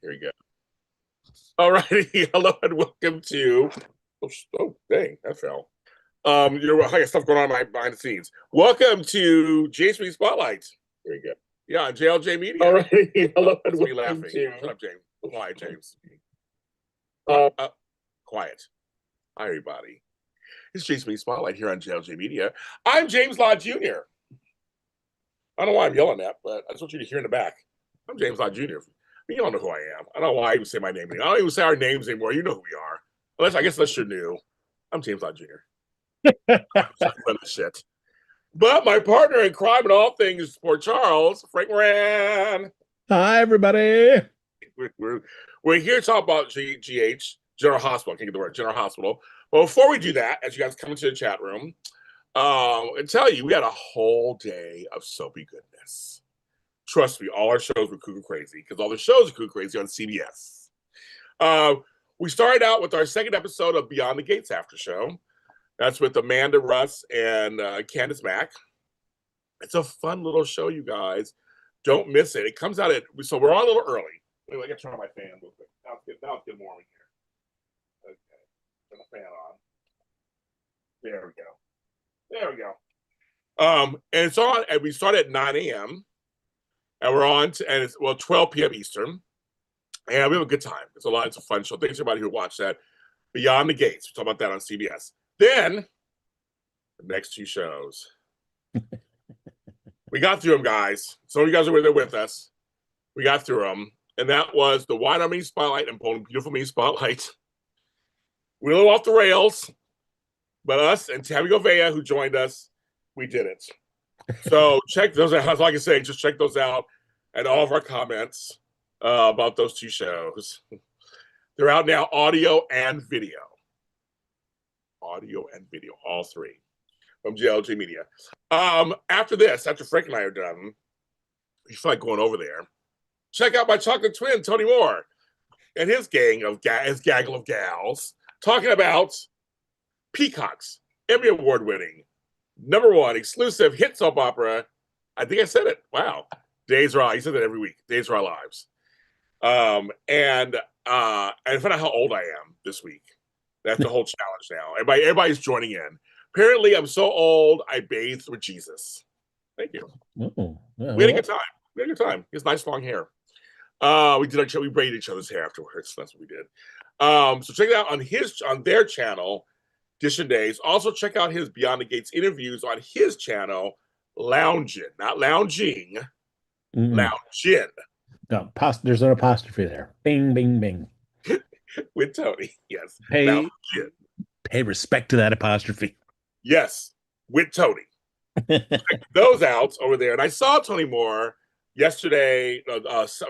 Here we go. All righty. Hello and welcome to. Oh, dang, that fell. I got stuff going on behind the scenes. Welcome to JSB Spotlight. Here we go. Yeah, on JLJ Media. All right. Hello and That's me welcome laughing. to. Shut up, James. Quiet, James. Uh, Quiet. Hi, everybody. It's JSB Spotlight here on JLJ Media. I'm James Law Jr. I don't know why I'm yelling that, but I just want you to hear in the back. I'm James Law Jr. You don't know who I am. I don't know why I even say my name anymore. I don't even say our names anymore. You know who we are. Unless you're new. I'm James Law Jr. Shit. But my partner in crime and all things for Charles, Frank Moran. Hi, everybody. We're here to talk about GH, General Hospital. I can't get the word, General Hospital. But before we do that, as you guys come into the chat room, I tell you, we had a whole day of soapy goodness. Trust me, all our shows were cuckoo crazy because all the shows are cuckoo crazy on CBS. We started out with our second episode of Beyond the Gates After Show. That's with Amanda Russ and Candace Mack. It's a fun little show, you guys. Don't miss it. It comes out so we're on a little early. Wait, I got to turn on my fan real quick. Now it's getting warm in here. Okay, turn the fan on. There we go. And it's on, and we start at 9 a.m. And we're on, and it's 12 p.m. Eastern. And we have a good time. It's a fun show. Thanks to everybody who watched that. Beyond the Gates. We'll talk about that on CBS. Then, the next two shows. We got through them, guys. Some of you guys are there with us. We got through them. And that was the Wide On Me Spotlight and Beautiful Me Spotlight. We were a little off the rails. But us and Tammy Govea, who joined us, we did it. So check those out. Like I say, just check those out and all of our comments about those two shows. They're out now, audio and video. Audio and video, all three from JLJ Media. After Frank and I are done, you feel like going over there. Check out my chocolate twin, Tony Moore, and his gaggle of gals talking about Peacock's Emmy Award-winning, #1 exclusive hit soap opera. I think I said it. Wow. Days Are Our Lives. He said that every week. Days Are Our Lives. And find out how old I am this week. That's the whole challenge now. Everybody's joining in. Apparently, I'm so old, I bathed with Jesus. Thank you. Oh, yeah, We had a good time. He has nice long hair. We braided each other's hair afterwards. That's what we did. So check it out on their channel, Edition Days. Also check out his Beyond the Gates interviews on his channel, Loungin', not lounging, Loungin'. No, there's an apostrophe there. Bing, bing, bing. With Tony, yes. Pay respect to that apostrophe. Yes, with Tony. Check those out over there. And I saw Tony Moore yesterday,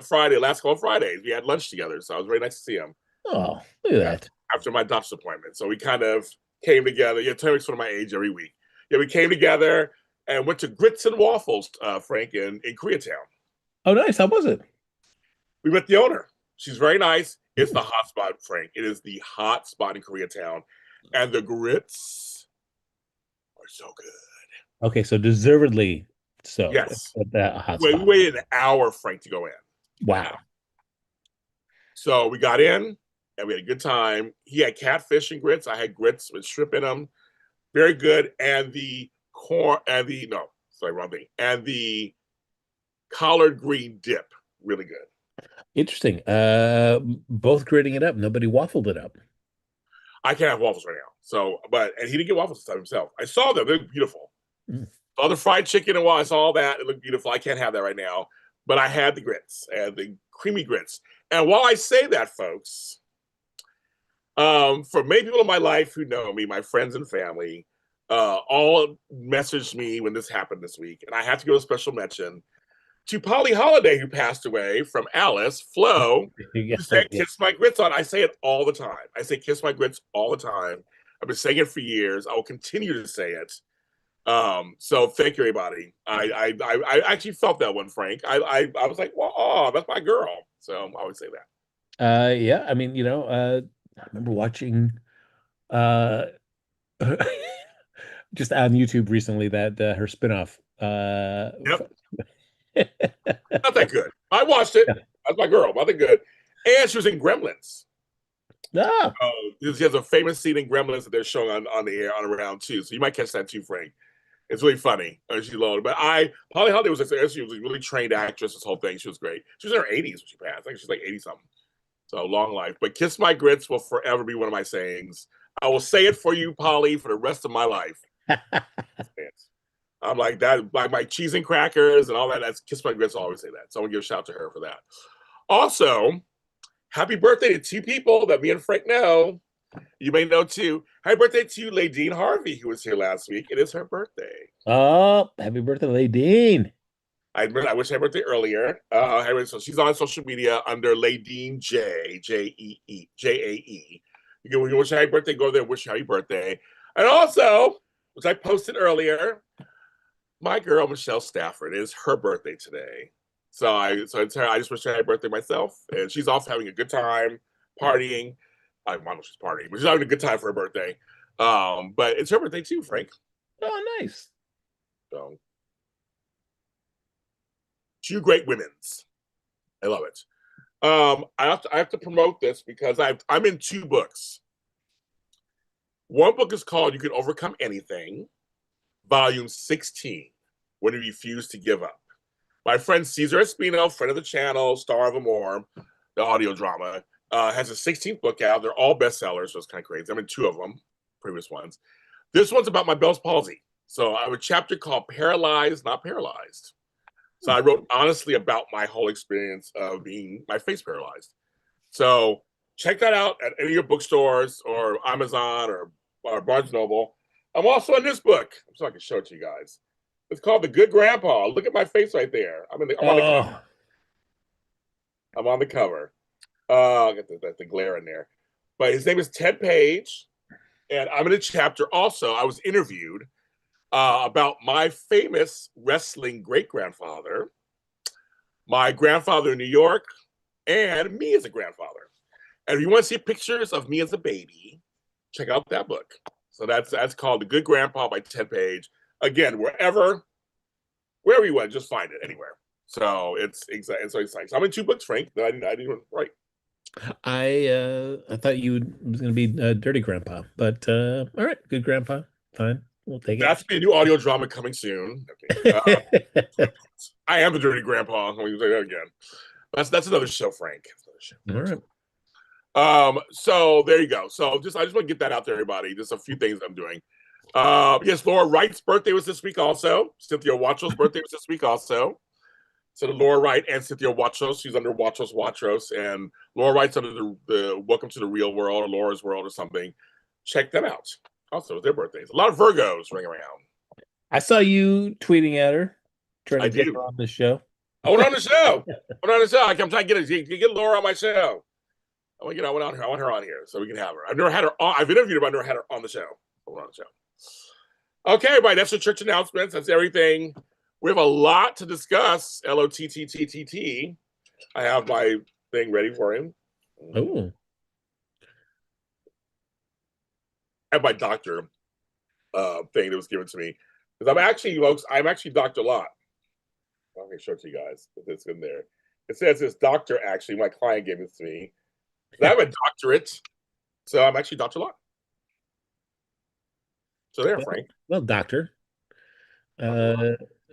Friday, last couple of Fridays. We had lunch together, so it was very nice to see him. Oh, look at that. After my doctor's appointment. So we kind of came together. Yeah, Tony's sort of my age every week. Yeah, we came together and went to Grits and Waffles, Frank, in Koreatown. Oh, nice. How was it? We met the owner. She's very nice. It's the hot spot, Frank. It is the hot spot in Koreatown. And the grits are so good. Okay, so deservedly so. Yes. At that hot We spot. waited an hour, Frank, to go in. Wow. So we got in and we had a good time. He had catfish and grits. I had grits with shrimp in them. Very good. And the And the collard green dip. Really good. Interesting. Both gritting it up. Nobody waffled it up. I can't have waffles right now. And he didn't get waffles this time himself. I saw them. They look beautiful. Saw the fried chicken and I saw all that. It looked beautiful. I can't have that right now. But I had the grits and the creamy grits. And while I say that, folks, for many people in my life who know me, my friends and family, all messaged me when this happened this week. And I have to give a special mention to Polly Holiday, who passed away, from Alice, Flo, who said, kiss my grits on. I say it all the time. I say kiss my grits all the time. I've been saying it for years. I will continue to say it. So thank you, everybody. I actually felt that one, Frank. I was like, well, that's my girl. So I always say that. Yeah, I mean, I remember watching just on YouTube recently that her spinoff. Yep. Not that good. I watched it. That's my girl. Nothing good. And she was in Gremlins. Ah, She has a famous scene in Gremlins that they're showing on the air on around too. So you might catch that too, Frank. It's really funny. She's loaded. But Polly Holiday was she was a really trained actress, this whole thing. She was great. She was in her 80s when she passed. I think she's like 80 something. So long life. But Kiss My Grits will forever be one of my sayings. I will say it for you, Polly, for the rest of my life. I'm like that, like my cheese and crackers and all that. That's Kiss My Grits. I always say that. So I want to give a shout out to her for that. Also, happy birthday to two people that me and Frank know. You may know too. Happy birthday to Ladine Harvey, who was here last week. It is her birthday. oh, happy birthday, Ladine. I wish I had birthday earlier. So she's on social media under Ladine Jae. You can wish her happy birthday, go there, wish her happy birthday. And also, which I posted earlier, my girl Michelle Stafford, it is her birthday today. So it's her. I just wish her happy birthday myself. And she's off having a good time, partying. I don't know she's partying, but she's having a good time for her birthday. But it's her birthday too, Frank. Oh, nice. So two great women's. I love it. I have to promote this because I'm in two books. One book is called You Can Overcome Anything, Volume 16, When You Refuse to Give Up. My friend Cesar Espino, friend of the channel, star of Amore, the audio drama, has a 16th book out. They're all bestsellers, so it's kind of crazy. I'm in two of them, previous ones. This one's about my Bell's palsy. So I have a chapter called Paralyzed, Not Paralyzed. So I wrote honestly about my whole experience of being my face paralyzed. So check that out at any of your bookstores or Amazon or Barnes Noble. I'm also in this book, so I can show it to you guys. It's called The Good Grandpa. Look at my face right there. I'm on the cover. I'm on the cover. I got the glare in there. But his name is Ted Page, and I'm in a chapter also. I was interviewed about my famous wrestling great-grandfather, my grandfather in New York, and me as a grandfather. And if you want to see pictures of me as a baby, check out that book. So that's called The Good Grandpa by Ted Page. Again, wherever you want, just find it anywhere. So it's so exciting. So I'm in two books, Frank, that I didn't write. I thought you was going to be Dirty Grandpa, but all right, Good Grandpa, fine, we'll take it. That's a new audio drama coming soon. Okay. I am the Dirty Grandpa. I'm going to say that again. That's another show, Frank. Another show. All right. So there you go. So I just want to get that out to everybody. Just a few things I'm doing. Yes, Laura Wright's birthday was this week also. Cynthia Watros' birthday was this week also. So Laura Wright and Cynthia Watros, she's under Watros, and Laura Wright's under the Welcome to the Real World or Laura's World or something. Check them out. Also, their birthdays. A lot of Virgos ring around. I saw you tweeting at her, trying to get her on the show. I went on the show. I'm trying to get Laura on my show. I want her on here so we can have her. I've never had her on. I've interviewed her, but I've never had her on the show. On the show. Okay, everybody, that's the church announcements. That's everything. We have a lot to discuss. LOTTTTT. I have my thing ready for him. Oh. I have my doctor thing that was given to me. Because I'm actually Dr. Lot. I'm going to show it to you guys. It's in there. It says this doctor, actually, my client gave this to me. I have a doctorate. So I'm actually Dr. Lot. So there, Frank. Well, doctor.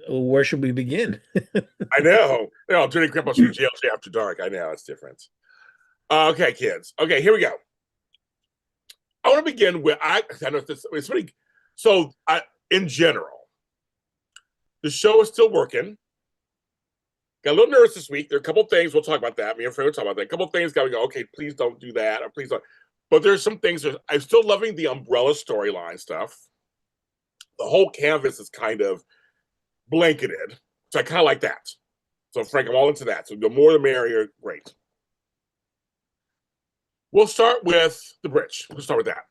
Where should we begin? I know. Dirty Grandpa's from GLJ After Dark. I know, it's different. Okay, kids. Okay, here we go. I want to begin with I know this. It's pretty. So, in general, the show is still working. Got a little nervous this week. There are a couple things we'll talk about that. Me and Fred will talk about that. A couple things got to go. Okay, please don't do that, or please don't. But there's some things. I'm still loving the umbrella storyline stuff. The whole canvas is kind of blanketed, so I kind of like that. So, Frank, I'm all into that. So, the more the merrier. Great. We'll start with the Britch. We'll start with that.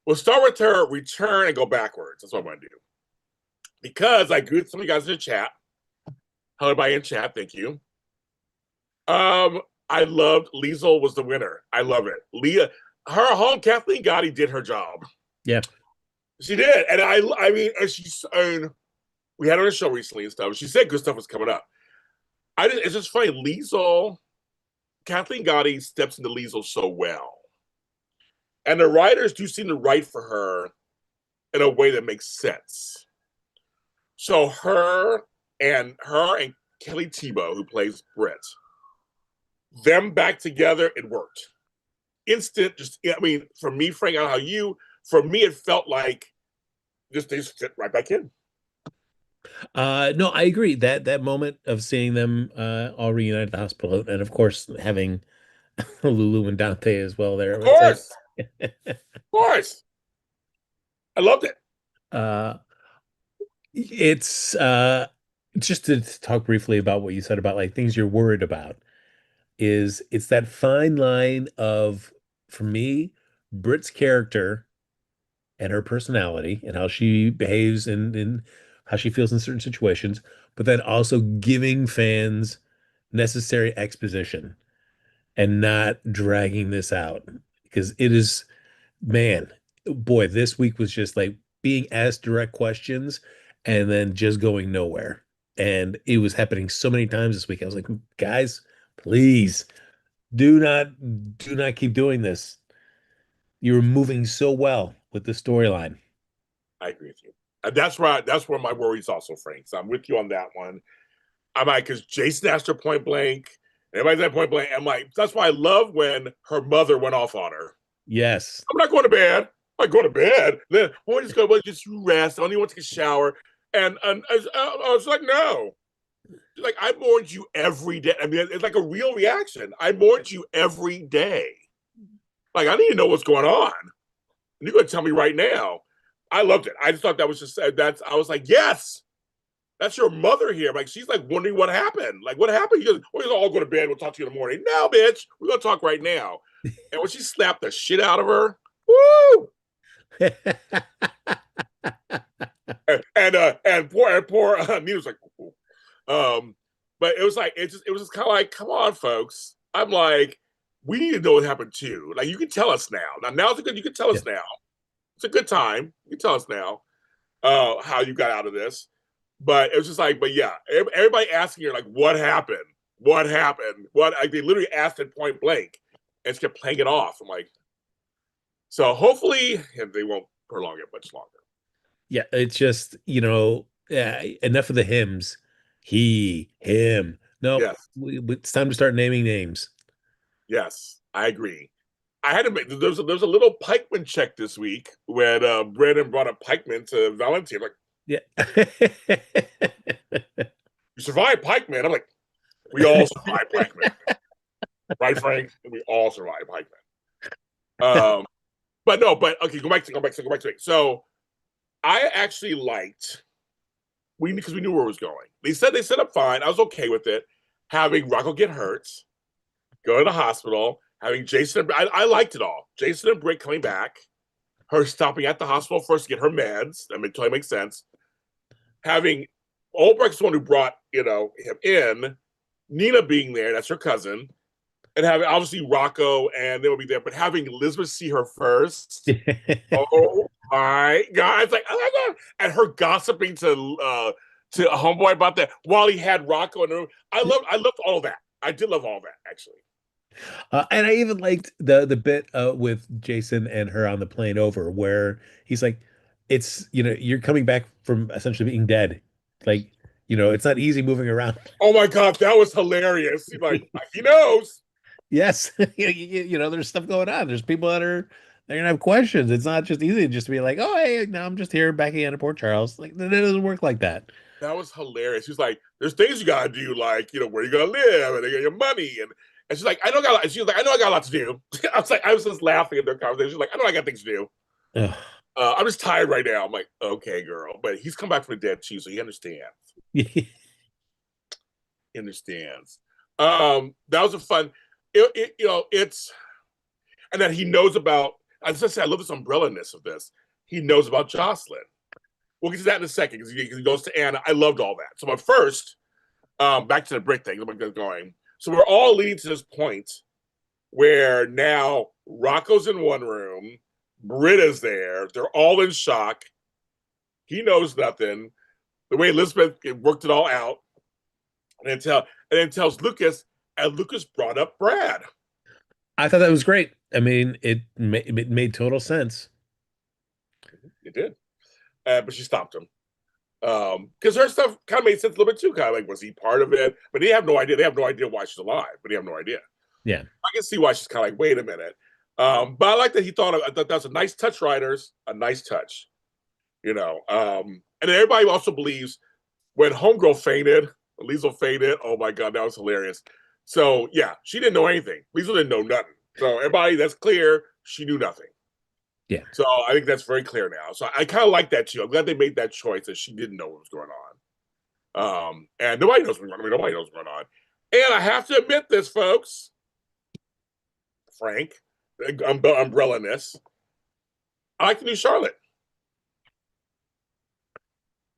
We'll start with her return and go backwards. That's what I'm going to do. Because I greeted some of you guys in the chat. Hello, everybody in chat. Thank you. I loved Liesel was the winner. I love it. Leah, her home, Kathleen Gotti did her job. Yeah. She did. And I mean, we had her on the show recently and stuff. She said good stuff was coming up. it's just funny. Liesel, Kathleen Gotti steps into Liesel so well. And the writers do seem to write for her in a way that makes sense. So her and Kelly Tebow, who plays Britt, them back together, it worked. Instant, for me, Frank, I don't know how you, for me, it felt like they just fit right back in. No, I agree that moment of seeing them all reunited at the hospital, and of course having Lulu and Dante as well there. Of course. Of course. I loved it. Uh, it's just to talk briefly about what you said about like things you're worried about it's that fine line of, for me, Britt's character and her personality and how she behaves and how she feels in certain situations, but then also giving fans necessary exposition and not dragging this out because it is, man, boy, this week was just like being asked direct questions and then just going nowhere. And it was happening so many times this week. I was like, guys, please do not keep doing this. You're moving so well with the storyline. I agree with you. And that's right. That's where my worries also, Frank. So I'm with you on that one. I'm like, because Jason asked her point blank. Everybody's at point blank. I'm like, that's why I love when her mother went off on her. Yes. I'm not going to bed. I'm going to bed. Then we'll just go, well, just rest. I only want to take a shower. And I was like, no. She's like, I mourned you every day. I mean, it's like a real reaction. I mourned you every day. Like, I need to know what's going on. And you're going to tell me right now. I loved it. I just thought that was just, I was like, yes, that's your mother here. Like, she's like wondering what happened. Like, what happened? You goes, we'll all go to bed. We'll talk to you in the morning. No, bitch. We're going to talk right now. And when she slapped the shit out of her, woo! and poor Nina was like, ooh. But it was just kind of like, come on, folks. I'm like, we need to know what happened too. Like, you can tell us now. Now's a good. You can tell us now. It's a good time. You can tell us now how you got out of this. But it was just like, but yeah, everybody asking her like, what happened? What happened? What? Like, they literally asked it point blank, and she kept playing it off. I'm like, so hopefully they won't prolong it much longer. Yeah, it's just, enough of the hymns. He, him. No, Yes, it's time to start naming names. yes, I agree. I had to make there's a little pikeman check this week when Brandon brought a pikeman to Valentine. Like, Yeah. you survived pikeman. I'm like, we all survived pikeman, right, Frank? We all survived pikeman. But no, but okay, go back to it. So I actually liked because we knew where it was going. They set up fine. I was okay with it. Having Rocco get hurt, go to the hospital, having Jason. I liked it all. Jason and Britt coming back, her stopping at the hospital first to get her meds. I mean, totally makes sense. Having Olbrecht's the one who brought him in. Nina being there, that's her cousin, and having obviously Rocco and they will be there. But having Elizabeth see her first, oh my god! It's like, oh my god, and her gossiping to a homeboy about that while he had Rocco in the room. I loved all that. I did love all that actually. And I even liked the bit with Jason and her on the plane over, where he's like, "It's you're coming back from essentially being dead, like it's not easy moving around." Oh my god, that was hilarious. He's like, he knows. Yes, there's stuff going on. There's people they're gonna have questions. It's not just easy just to be like, "Oh, hey, no, I'm just here backing out of Port Charles." Like, that doesn't work like that. That was hilarious. He's like, there's things you gotta do, like where you gonna live and they get your money and she's like, I know I got. She was like, I know I got a lot to do. I was just laughing at their conversation. She's like, I know I got things to do. Ugh. I'm just tired right now. I'm like, okay, girl, but he's come back from the dead too, so he understands. He understands. That was a fun. It's and that he knows about. As I said, I love this umbrella-ness of this. He knows about Jocelyn. We'll get to that in a second because he goes to Anna. I loved all that. So, but first, back to the brick thing. Going. So we're all leading to this point where now Rocco's in one room, Britta's there. They're all in shock. He knows nothing. The way Elizabeth worked it all out, and and then tells Lucas, and Lucas brought up Brad. I thought that was great. I mean, it made total sense. It did, but she stopped him because her stuff kind of made sense a little bit too. Kind of like, was he part of it? But they have no idea. They have no idea why she's alive. But they have no idea. Yeah. I can see why she's kind of like, wait a minute. But I like that he thought. I thought that was a nice touch, writers. A nice touch, you know. And everybody also believes when Homegirl fainted, Liesel fainted. Oh my god, that was hilarious. So yeah, she didn't know anything. Liesel didn't know nothing. So everybody, that's clear. She knew nothing. Yeah. So I think that's very clear now. So I kind of like that too. I'm glad they made that choice that she didn't know what was going on. And nobody knows what's going on. I mean, nobody knows what's going on. And I have to admit this, folks. Frank, umbrella-ness. I like the new Charlotte.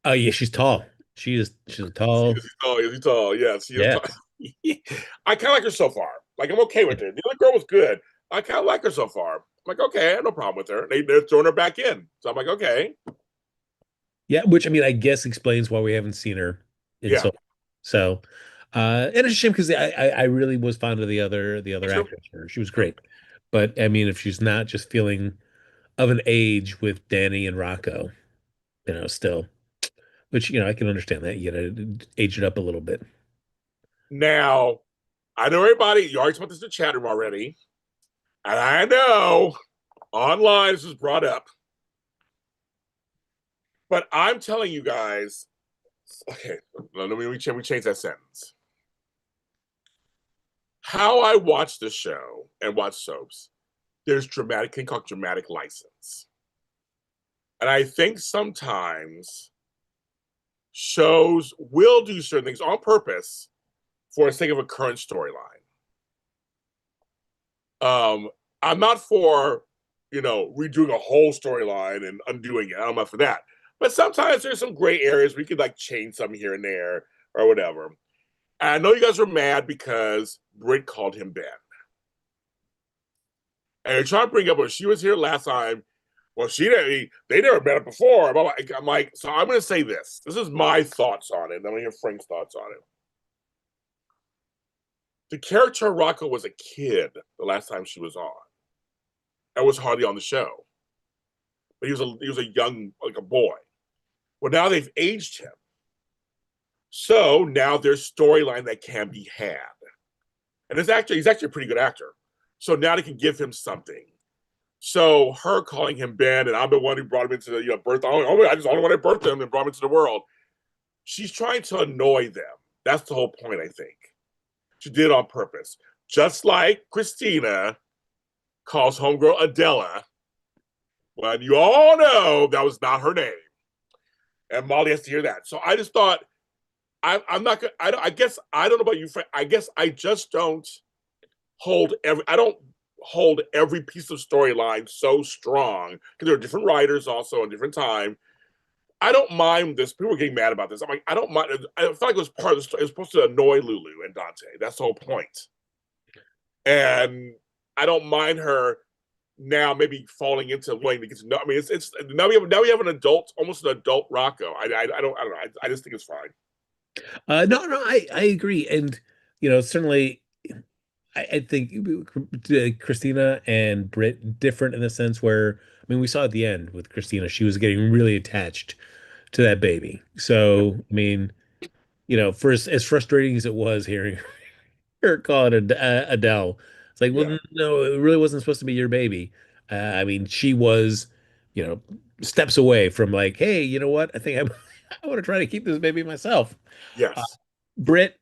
Oh yeah, she's tall. She's tall. She's tall. Is he tall? Yes, she is Yeah. tall. I kind of like her so far. Like, I'm okay with her. The other girl was good. I kind of like her so far. I'm like, okay, I have no problem with her. They're throwing her back in. So I'm like, okay. Yeah, which I mean, I guess explains why we haven't seen her in Yeah. so and it's a shame because I really was fond of the Me other too. actress. She was great. But I mean, if she's not just feeling of an age with Danny and Rocco, still, which I can understand that. You gotta age it up a little bit. Now, I know everybody, you already talked this in the chat room already. And I know online this was brought up. But I'm telling you guys, okay, let me change that sentence. How I watch the show and watch soaps, there's dramatic, can call dramatic license. And I think sometimes shows will do certain things on purpose for the sake of a current storyline. I'm not for, redoing a whole storyline and undoing it. I'm not for that. But sometimes there's some gray areas we could like change some here and there or whatever. And I know you guys were mad because Brit called him Ben. And they're trying to bring up when she was here last time. Well, they never met it before. I'm like, so I'm going to say this. This is my thoughts on it. And I'm going to hear Frank's thoughts on it. The character Rocco was a kid the last time she was on. And was hardly on the show. But he was a young, like a boy. Well, now they've aged him. So now there's storyline that can be had. And he's actually a pretty good actor. So now they can give him something. So her calling him Ben, and I'm the one who brought him into the birth. I just the only one that birthed him and brought him into the world. She's trying to annoy them. That's the whole point, I think. She did it on purpose. Just like Christina calls homegirl Adela, when you all know that was not her name. And Molly has to hear that. So I just thought, I'm not gonna. I guess I don't know about you, Frank. I guess I just don't I don't hold every piece of storyline so strong because there are different writers also in different time. I don't mind this. People are getting mad about this. I'm like, I don't mind. I felt like it was part of the story. It was supposed to annoy Lulu and Dante. That's the whole point. And I don't mind her now maybe falling into wanting to get to know. I mean, it's now we have an adult, almost an adult Rocco. I don't know. I just think it's fine. No, I agree, and certainly, I think Christina and Britt different in the sense where I mean we saw at the end with Christina she was getting really attached to that baby. So I mean, for as frustrating as it was hearing her call it Adele, it's like, Yeah. well, no, it really wasn't supposed to be your baby. I mean, she was, you know, steps away from like, hey, you know what? I think I want to try to keep this baby myself. Uh, Yes. Britt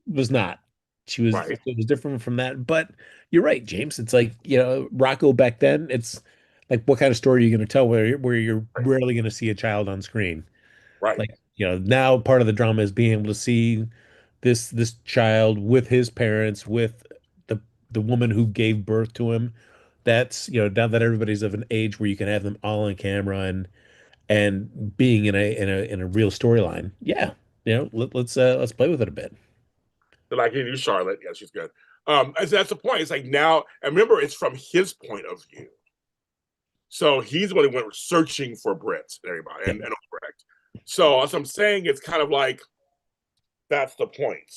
was not. She was Right. it was different from that. But you're right, James. It's like, Rocco back then, it's like what kind of story are you going to tell where you're Right. rarely going to see a child on screen? Right. Like, now part of the drama is being able to see this child with his parents, with the the woman who gave birth to him. That's, now that everybody's of an age where you can have them all on camera and being in a real storyline. Yeah. Let's play with it a bit. So like you Charlotte. Yeah, she's good. That's the point. It's like now, and remember, it's from his point of view. So he's the one who went searching for Brits and everybody Yep. and correct. So as I'm saying, it's kind of like that's the point.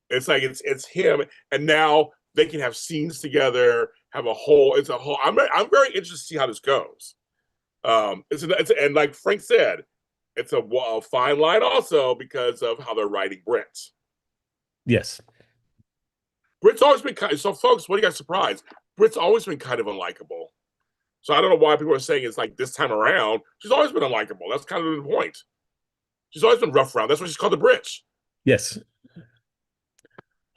It's like it's him, and now they can have scenes together, have a whole. It's a whole. I'm very interested to see how this goes. And like Frank said, it's a fine line also because of how they're writing Brit. Yes. Brit's always been kind. So, folks, what do you guys surprised? Brit's always been kind of unlikable. So I don't know why people are saying it's like this time around. She's always been unlikable. That's kind of the point. She's always been rough around. That's why she's called the Britch. Yes.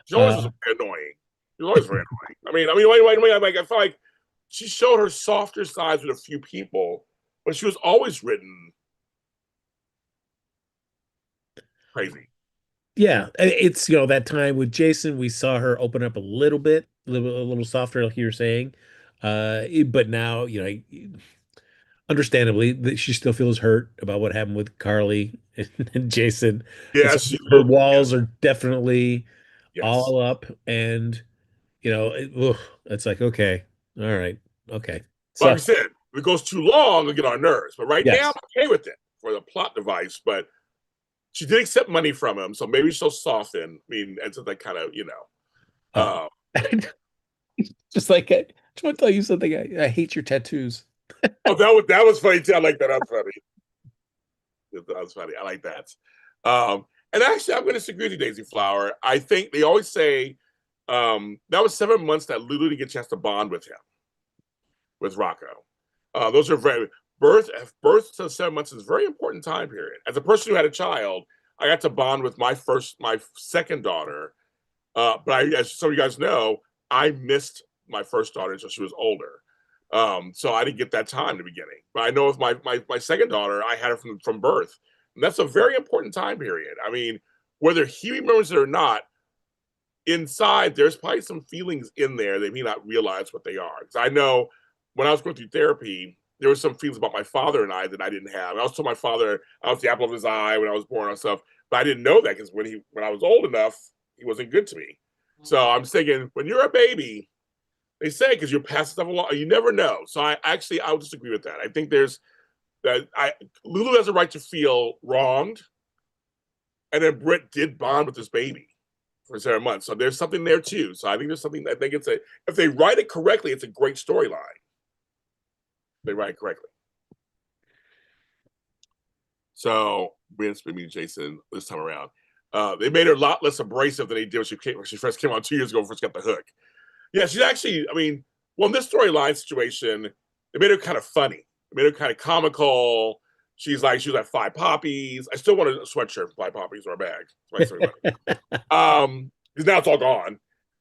She always was annoying. She was always very annoying. Wait, I feel like she showed her softer sides with a few people, but she was always written crazy. Yeah, it's that time with Jason, we saw her open up a little bit, a little softer, like you were saying. But now, understandably, that she still feels hurt about what happened with Carly and Jason. And so Yes, her walls are definitely yes. all up, and it's like, okay, all right, okay. Like So we said, if it goes too long, it'll get on our nerves. But right now, yes, I'm okay with it for the plot device. But she did accept money from him, so maybe she'll soften. I mean, it's like kind of, oh, uh, just like I just want to tell you something. I hate your tattoos. oh, that was funny too. I like that. That's funny. That was funny. I like that. And actually, I'm going to disagree with you, Daisy Flower. I think they always say that was 7 months that Lulu didn't get a chance to bond with him, with Rocco. Those are very birth to 7 months is a very important time period. As a person who had a child, I got to bond with my second daughter. But as some of you guys know, I missed my first daughter until she was older. So I didn't get that time in the beginning. But I know with my second daughter, I had her from birth. And that's a very important time period. I mean, whether he remembers it or not, inside there's probably some feelings in there they may not realize what they are. Because I know when I was going through therapy, there were some feelings about my father and I that I didn't have. I was told my father I was the apple of his eye when I was born and stuff, but I didn't know that because when I was old enough, he wasn't good to me. So I'm thinking when you're a baby, they say because you're passing stuff along, you never know. So I would disagree with that. I think there's that Lulu has a right to feel wronged, and then Britt did bond with this baby for 7 months. So there's something there too. So I think there's something. I think if they write it correctly, it's a great storyline. They write it correctly. So Vince, maybe Jason this time around. They made her a lot less abrasive than they did when she first came out 2 years ago. First got the hook. Yeah, she's actually. I mean, well, in this storyline situation, they made her kind of funny. They made her kind of comical. She was like 5 poppies. I still want a sweatshirt, 5 poppies, or a bag. Because now it's all gone.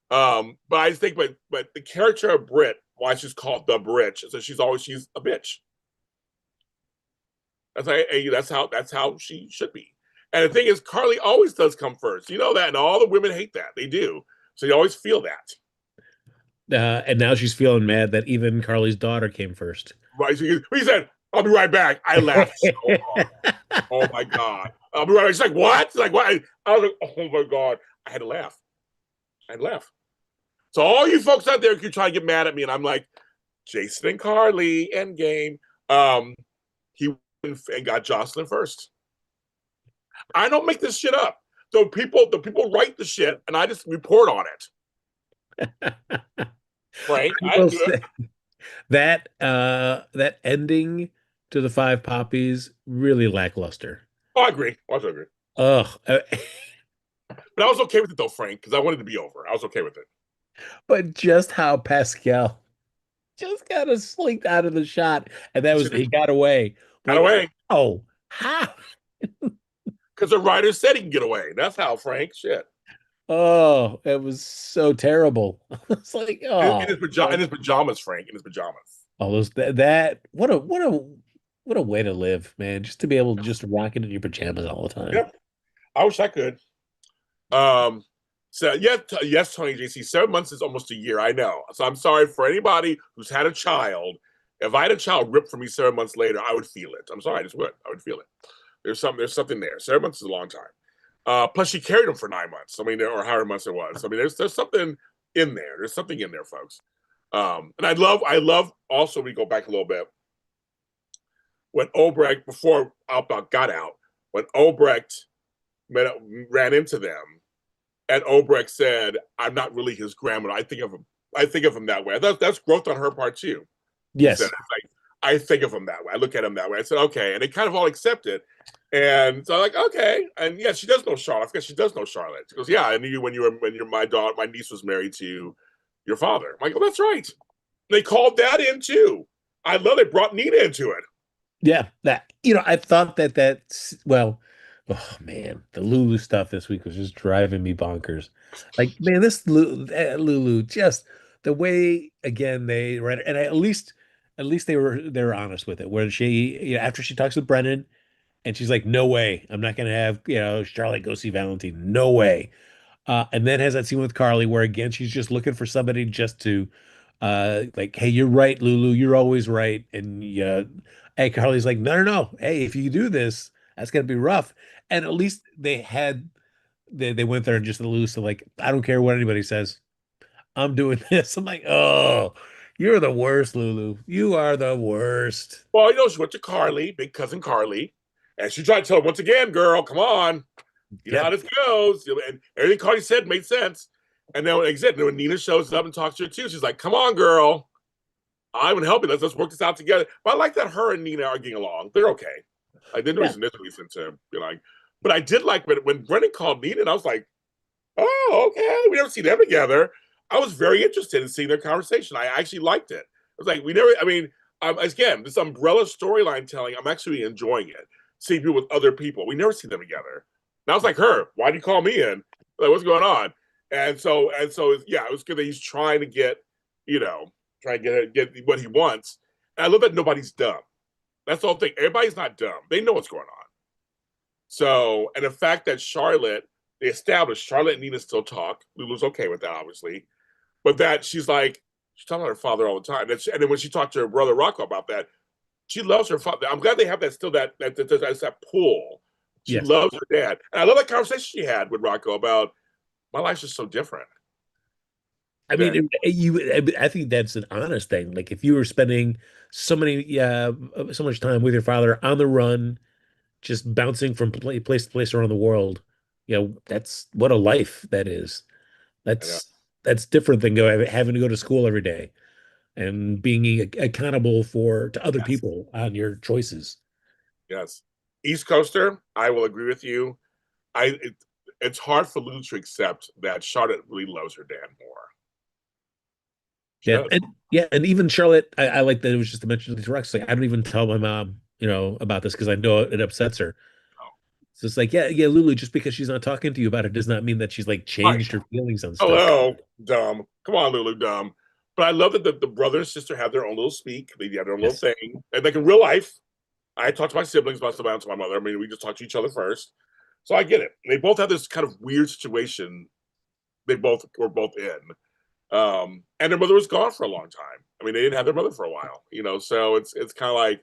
But I think, but the character of Brit, why she's called the Britch, is that she's a bitch. That's how she should be. And the thing is, Carly always does come first. You know that, and all the women hate that. They do. So you always feel that. And now she's feeling mad that even Carly's daughter came first. Right. So he said, I'll be right back. I laughed so hard. Oh my God. I'll be right back. She's like, what? She's like, what? I was like, oh my God. I had to laugh. So all you folks out there who try to get mad at me, and I'm like, Jason and Carly, endgame. He went and got Jocelyn first. I don't make this shit up. So the people write the shit, and I just report on it. Right? I do it. That ending to the 5 poppies really lackluster. Oh, I agree. I also agree. Ugh. But I was okay with it though, Frank, because I wanted to be over. I was okay with it. But just how Pascal just kind of slinked out of the shot, and he got away. Got away. Oh, how? Because the writer said he can get away. That's how, Frank. Shit. Oh, it was so terrible. It's like, oh, in his pajamas, Frank. In his pajamas. all those what a way to live, man. Just to be able to just rock it in your pajamas all the time. Yeah, I wish I could. So yes, Tony JC. 7 months is almost a year. I know. So I'm sorry for anybody who's had a child. If I had a child ripped from me 7 months later, I would feel it. I'm sorry, I just would. I would feel it. There's something there. 7 months is a long time. Plus, she carried him for 9 months. I mean, or however months it was. I mean, there's something in there. There's something in there, folks. And I love also, we go back a little bit, when Obrecht, before Outback got out, when Obrecht ran into them, And Obrecht said, "I'm not really his grandmother. I think of him that way." That's growth on her part too. She said, Yes. like, I think of him that way. I look at him that way. I said, okay. And they kind of all accept it. And so I'm like, okay. And yeah, she does know Charlotte. Because she does know Charlotte. She goes, yeah, I knew you when you're my niece was married to your father. I'm like, oh, that's right. They called that in too. I love they brought Nina into it. Yeah, that I thought that's well, oh man, the Lulu stuff this week was just driving me bonkers. Like, man, this Lulu just the way again they read it, and at least they were honest with it. Where she, after she talks with Brennan, and she's like, "No way, I'm not gonna have Charlotte go see Valentine. No way." And then has that scene with Carly where again she's just looking for somebody just to like, hey, you're right, Lulu, you're always right. And hey, Carly's like, no, no, no. Hey, if you do this, that's gonna be rough. And at least they went there and just Lulu said, like, I don't care what anybody says. I'm doing this. I'm like, oh, you're the worst, Lulu. You are the worst. Well, she went to Carly, big cousin Carly, and she tried to tell her once again, girl, come on. You know how Yep. this goes. And everything Carly said made sense. And then when Nina shows up and talks to her too, she's like, come on, girl. I would help you. Let's work this out together. But I like that her and Nina are getting along. They're okay. I didn't Yeah. reason to be like, but I did like when Brennan called Nina, and I was like, oh, okay. We never see them together. I was very interested in seeing their conversation. I actually liked it. I was like, we never, I mean, again, this umbrella storyline telling, I'm actually enjoying it. Seeing people with other people. We never see them together. And I was like, her, why do you call me in? Like, what's going on? Yeah, it was good that he's trying to get, trying to get what he wants. And I love that nobody's dumb. That's the whole thing. Everybody's not dumb. They know what's going on. So, and the fact that they established Charlotte and Nina still talk. Lulu's okay with that, obviously. But that she's talking about her father all the time. And then when she talked to her brother Rocco about that, she loves her father. I'm glad they have that pull. She Yes. loves her dad. And I love that conversation she had with Rocco about my life's just so different I mean, than I think that's an honest thing. Like if you were spending so much time with your father on the run, just bouncing from place to place around the world, that's what a life that is. I know. That's different than having to go to school every day and being accountable to other Yes. people on your choices. Yes. East Coaster, I will agree with you. I it, it's hard for Lulu to accept that Charlotte really loves her dad more. She Yeah, does. and even Charlotte, I like that it was just a mention of these Rex. Like I don't even tell my mom, about this because I know it upsets her. Oh. So it's like, yeah, yeah, Lulu, just because she's not talking to you about it does not mean that she's like Right. changed her feelings on stuff. Hello, dumb. Come on, Lulu, dumb. But I love that the brother and sister have their own little speak. They have their own little Yes. thing. And like in real life, I talk to my siblings about stuff. I to my mother. I mean, we just talk to each other first. So I get it. They both have this kind of weird situation they both were both in. And their mother was gone for a long time. I mean, they didn't have their mother for a while, so it's kind of like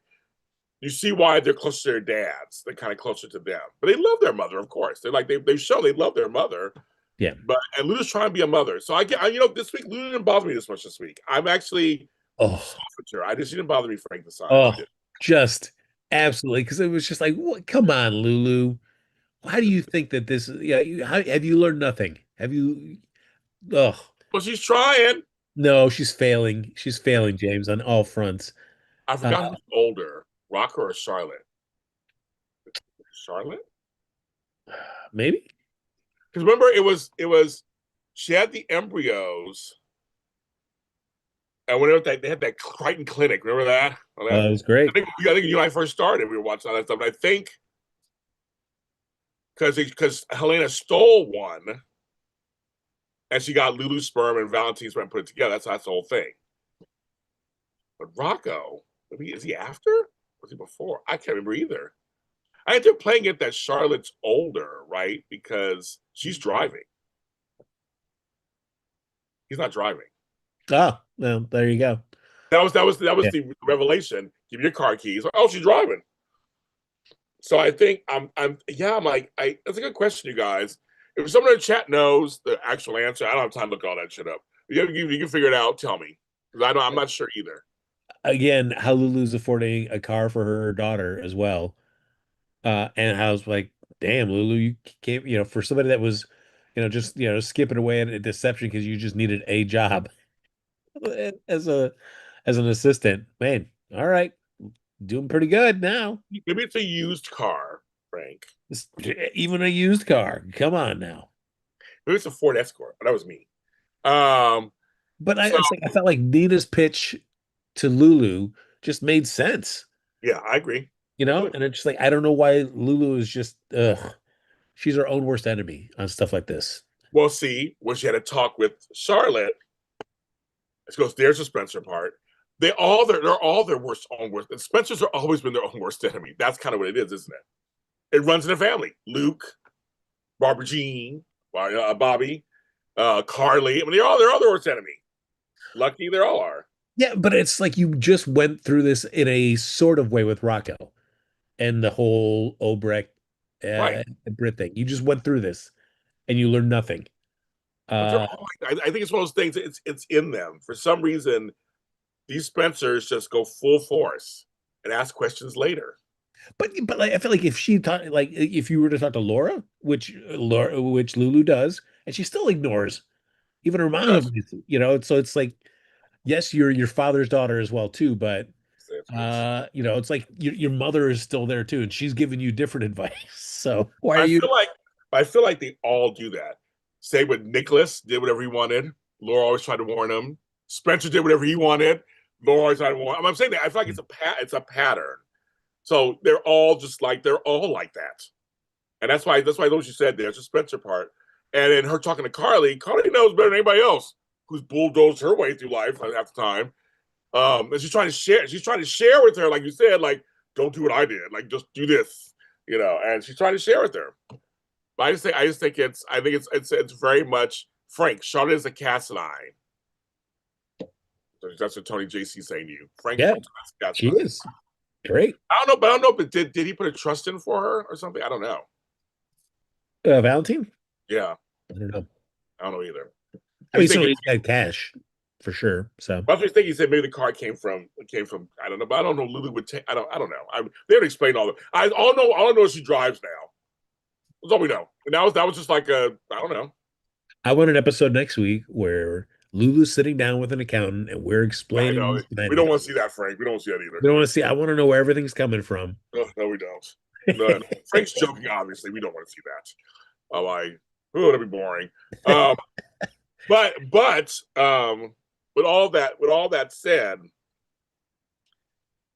you see why they're closer to their dads. They're kind of closer to them. But they love their mother, of course. They've shown they love their mother. Yeah. But and Lulu's trying to be a mother. So this week Lulu didn't bother me this much this week. I'm actually Oh, soft with her. She didn't bother me, Frank the Son. oh, She did. just absolutely. Because it was just like, what? Come on, Lulu. How do you think that this? Yeah, have you learned nothing? Have you? Oh, Well, she's trying. no, she's failing. She's failing, James, on all fronts. I Uh, forgot who's older, Rocker or Charlotte. Charlotte? maybe. Because remember, it was she had the embryos, and whenever they had that Crichton Clinic, remember that? Well, It was great. I think you and I first started. We were watching all that stuff. And I think because Helena stole one, and she got Lulu's sperm and Valentine's sperm and put it together. That's the whole thing. But Rocco, maybe is he after? Was he before? I can't remember either. I think they're playing it that Charlotte's older, right? Because she's driving. He's not driving. Oh, well, there you go. That was Yeah. the revelation. Give me your car keys. Oh, she's driving. So I think I'm like that's a good question, you guys. If someone in the chat knows the actual answer, I don't have time to look all that shit up. You can figure it out. Tell me because I'm not sure either. Again, how Lulu's affording a car for her daughter as well. And I was like, damn, Lulu, you came, for somebody that was, just skipping away at a deception because you just needed a job as an assistant. Man, all right, doing pretty good now. Maybe it's a used car, Frank. Even a used car. Come on now. Maybe it's a Ford Escort. But that was me. Um, But so I felt like Nina's pitch to Lulu just made sense, yeah, I agree. Really? And it's just like I don't know why Lulu is just she's her own worst enemy on stuff like this. Well, see, when she had a talk with Charlotte, it goes, there's the Spencer part. They're all their worst. And Spencer's are always been their own worst enemy. That's kind of what it is, isn't it? It runs in the family. Luke, Barbara Jean, Bobby, Carly. I mean, they're all their worst enemy. Lucky they all are. Yeah, but it's like you just went through this in a sort of way with Rocco and the whole Obrecht Right. and Brit thing. You just went through this and you learned nothing. But they're Uh, all I think it's one of those things. It's in them for some reason. These Spencers just go full force and ask questions later. but like I feel like if she taught like if you were to talk to which Lulu does, and she still ignores even her Yes. mom, so it's like yes, you're your father's daughter as well too, but it's like your mother is still there too, and she's giving you different advice. So why are I you? feel like they all do that. Say what Nicholas did whatever he wanted. Laura always tried to warn him. Spencer did whatever he wanted. Laura always tried to warn him. I'm saying that I feel like it's a pattern. So they're all like that. And that's why those you said there's a Spencer part. And then her talking to Carly knows better than anybody else who's bulldozed her way through life half the time. And she's trying to share with her, like you said, like, don't do what I did, like just do this, and she's trying to share with her. But I just think it's very much Frank. Charlotte is a cast eye. That's what Tony JC saying to you. Frank Yeah, cast she eye. is great. I don't know, but did he put a trust in for her or something? I don't know. Valentine? Yeah, I don't know. I don't know either. I mean, He's thinking, certainly he's got cash for sure. So I was thinking he said maybe the car came from I don't know, but I don't know. Lulu would take. I don't know. They haven't explained all of it. All I know is she drives now. That's all we know. And that was just like I don't know. I want an episode next week where Lulu's sitting down with an accountant and we're I explaining know. these We don't finances. want to see that, Frank. We don't want to see that either. We don't want to see. I want to know where everything's coming from. No, we don't. No. Frank's joking. Obviously, we don't want to see that. Like, oh, that'd be boring. Um, but with all that said,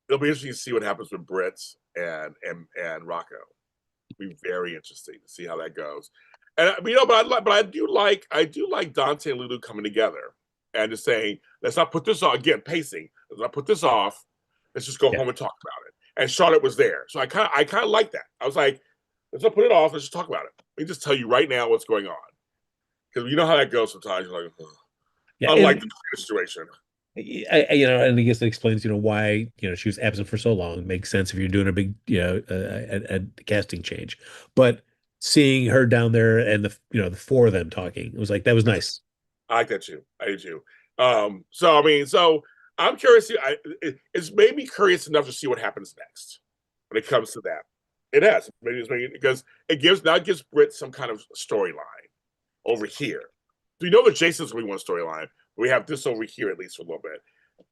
it'll be interesting to see what happens with Britz and Rocco. It'll be very interesting to see how that goes. And but I do like Dante and Lulu coming together and just saying, let's not put this off again. Pacing. Let's not put this off. Let's just go Yeah. home and talk about it. And Charlotte was there, so I kind of like that. I was like, let's not put it off. Let's just talk about it. Let me just tell you right now what's going on, because you know how that goes sometimes. You're like, ugh. Yeah, Unlike the situation. and I guess it explains, why, she was absent for so long. Makes sense if you're doing a big, a casting change. But seeing her down there and the four of them talking, it was like that was nice. I like that too. I do too. So I'm curious. It's made me curious enough to see what happens next when it comes to that. It has because it gives Britt some kind of storyline over here. We know that Jason's going to be one storyline. We have this over here at least for a little bit.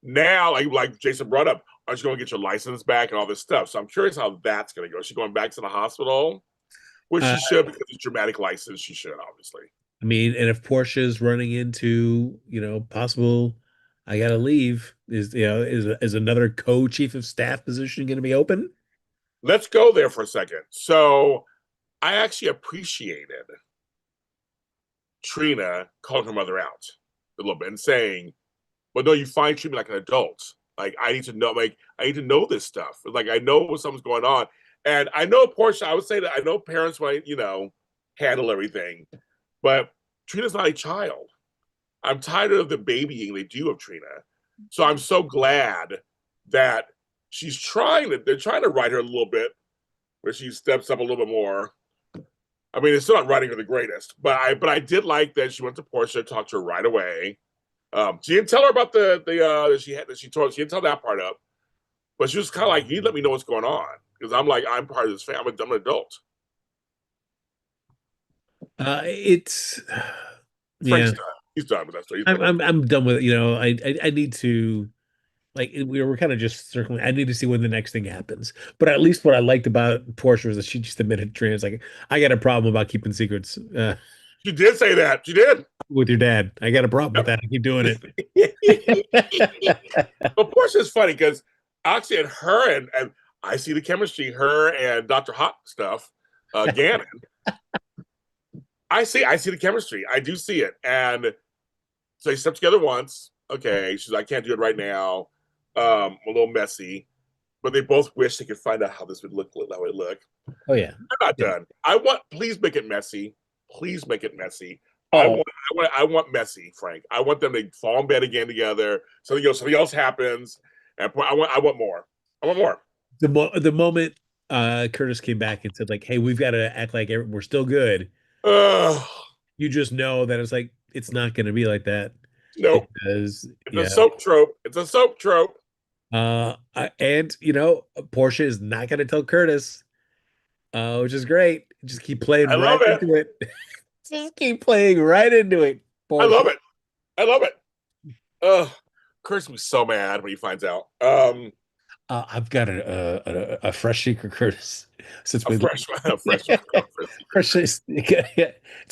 Now, like Jason brought up, aren't you going to get your license back and all this stuff? So I'm curious how that's going to go. Is she going back to the hospital? Which she should, because it's dramatic license. She should, obviously. I mean, and if Portia's running into, possible, I gotta leave, is another co-chief of staff position going to be open? Let's go there for a second. So I actually appreciated Trina calling her mother out a little bit and saying, well, no, you fine treat me like an adult. Like, I need to know this stuff. Like, I know what something's going on. And I know Portia, I would say that I know parents might, handle everything, but Trina's not a child. I'm tired of the babying they do of Trina. So I'm so glad that they're trying to write her a little bit where she steps up a little bit more. I mean, it's still not writing her the greatest, but I did like that she went to Portia, talked to her right away. She didn't tell her about she didn't tell that part up, but she was kind of like, you let me know what's going on, because I'm part of this family. I'm an adult. It's Frank's yeah. done. He's done with that story. He's I'm done with I'm I'm done with it. I need to like we were kind of just circling. I need to see when the next thing happens. But at least what I liked about Portia was that she just admitted trans. Like I got a problem about keeping secrets She did say that. She did. with your dad. I got a problem with Yep. that. I keep doing But it. Portia's funny because actually, and her and I see the chemistry, her and Dr. Hot stuff, Gannon. I see the chemistry. I do see it. And so they stepped together once. Okay, she's like, I can't do it right now. A little messy. But they both wish they could find out how this would look, how it would look. Oh yeah. I'm not Yeah. done. Please make it messy. Please make it messy. Oh, I want messy, Frank. I want them to fall in bed again together. Something else happens, and I want more. I want more. the moment Curtis came back and said like, "Hey, we've got to act like we're still good," Ugh, you just know that it's like it's not going to be like that nope. because It's a yeah. soap trope. It's a soap trope. And Portia is not going to tell Curtis, which is great. Just keep playing I right love it. into it. Just keep playing right into it, I Portia. love it. I love it. Ugh, Chris will be so mad when he finds out. I've got a fresh secret, Curtis. Since A we fresh, a fresh, fresh, it's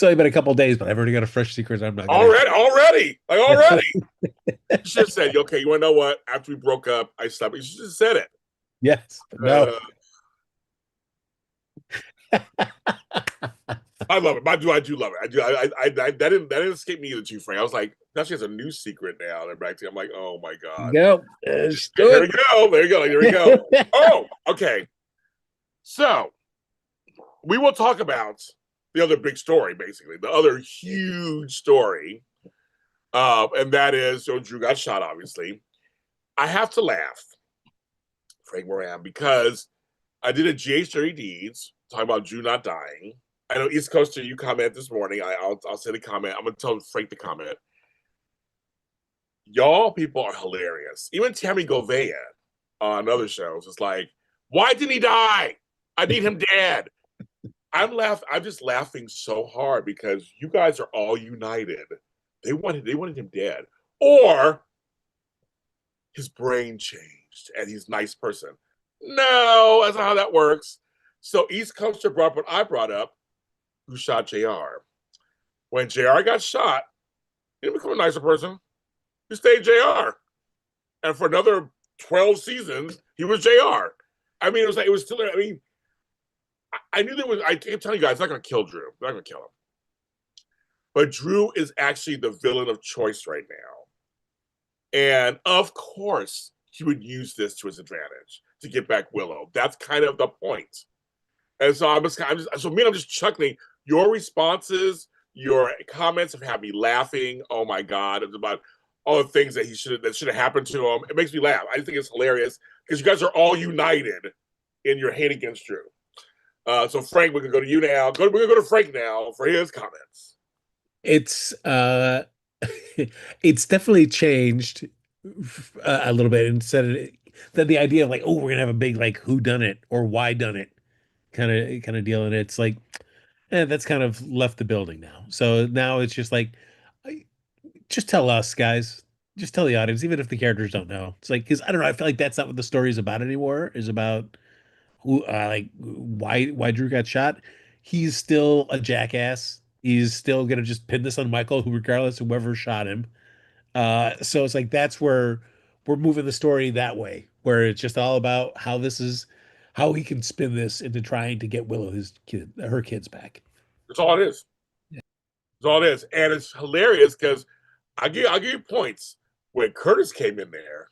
only been a couple days, but I've already got a fresh secret. I'm not gonna. already. You should have said, okay, you want to know what? After we broke up, I stopped. You should have said it. Yes, but no. I love it. I do love it. I do. That didn't escape me either, too, Frank. I was like, now she has a new secret now. They're back to. I'm like, oh my god. Go. Let's do Here we it. go. There you go. Here we go. Oh, okay. So we will talk about the other big story, basically, the other huge story, and that is so Drew got shot. Obviously, I have to laugh, Frank Moran, because I did a GH Dirty Deeds talking about Drew not dying. I know East Coaster, you comment this morning. I'll say the comment. I'm gonna tell Frank the comment. Y'all people are hilarious. Even Tammy Govea on other shows is like, why didn't he die? I need him dead. I'm just laughing so hard because you guys are all united. They wanted him dead. Or his brain changed and he's a nice person. No, that's not how that works. So East Coaster brought up what I brought up, who shot JR. When JR got shot, he didn't become a nicer person. He stayed JR. And for another 12 seasons, he was JR. I mean, it was still, I mean, I knew there was, I kept telling you guys, not going to kill Drew. Not going to kill him. But Drew is actually the villain of choice right now. And of course, he would use this to his advantage to get back Willow. That's kind of the point. And so I'm just chuckling. Your responses, your comments have had me laughing. Oh my God. It's about all the things that should have happened to him. It makes me laugh. I think it's hilarious because you guys are all united in your hate against Drew. So Frank, we're gonna go to you now. We're gonna go to Frank now for his comments. It's it's definitely changed a little bit instead of than the idea of like, oh, we're gonna have a big like who done it or why done it kind of deal, and it's like, that's kind of left the building now. So now it's just like, just tell us guys, just tell the audience, even if the characters don't know. It's like because I don't know, I feel like that's not what the story is about anymore. Is about who like why Drew got shot. He's still a jackass. He's still gonna just pin this on Michael, who regardless of whoever shot him. So it's like that's where we're moving the story that way, where it's just all about how he can spin this into trying to get Willow her kids back. That's all it is. Yeah. That's all it is. And it's hilarious because I'll give you points. When Curtis came in there,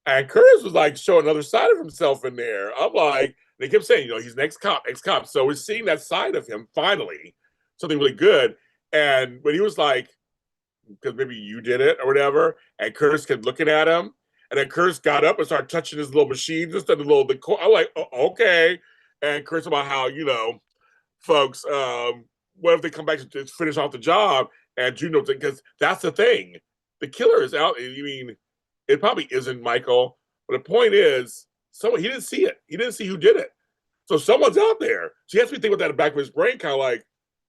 and Curtis was like showing another side of himself in there. I'm like, they kept saying, he's an ex-cop. So we're seeing that side of him finally, something really good. And when he was like, because maybe you did it or whatever, and Curtis kept looking at him, and then Curtis got up and started touching his little machines and stuff, I'm like, oh, okay. And Curtis about how, folks, what if they come back to finish off the job? And Juno, because that's the thing. The killer is out. I mean, it probably isn't Michael, but the point is, he didn't see it. He didn't see who did it. So someone's out there. She has to be thinking with that in the back of his brain, kind of like,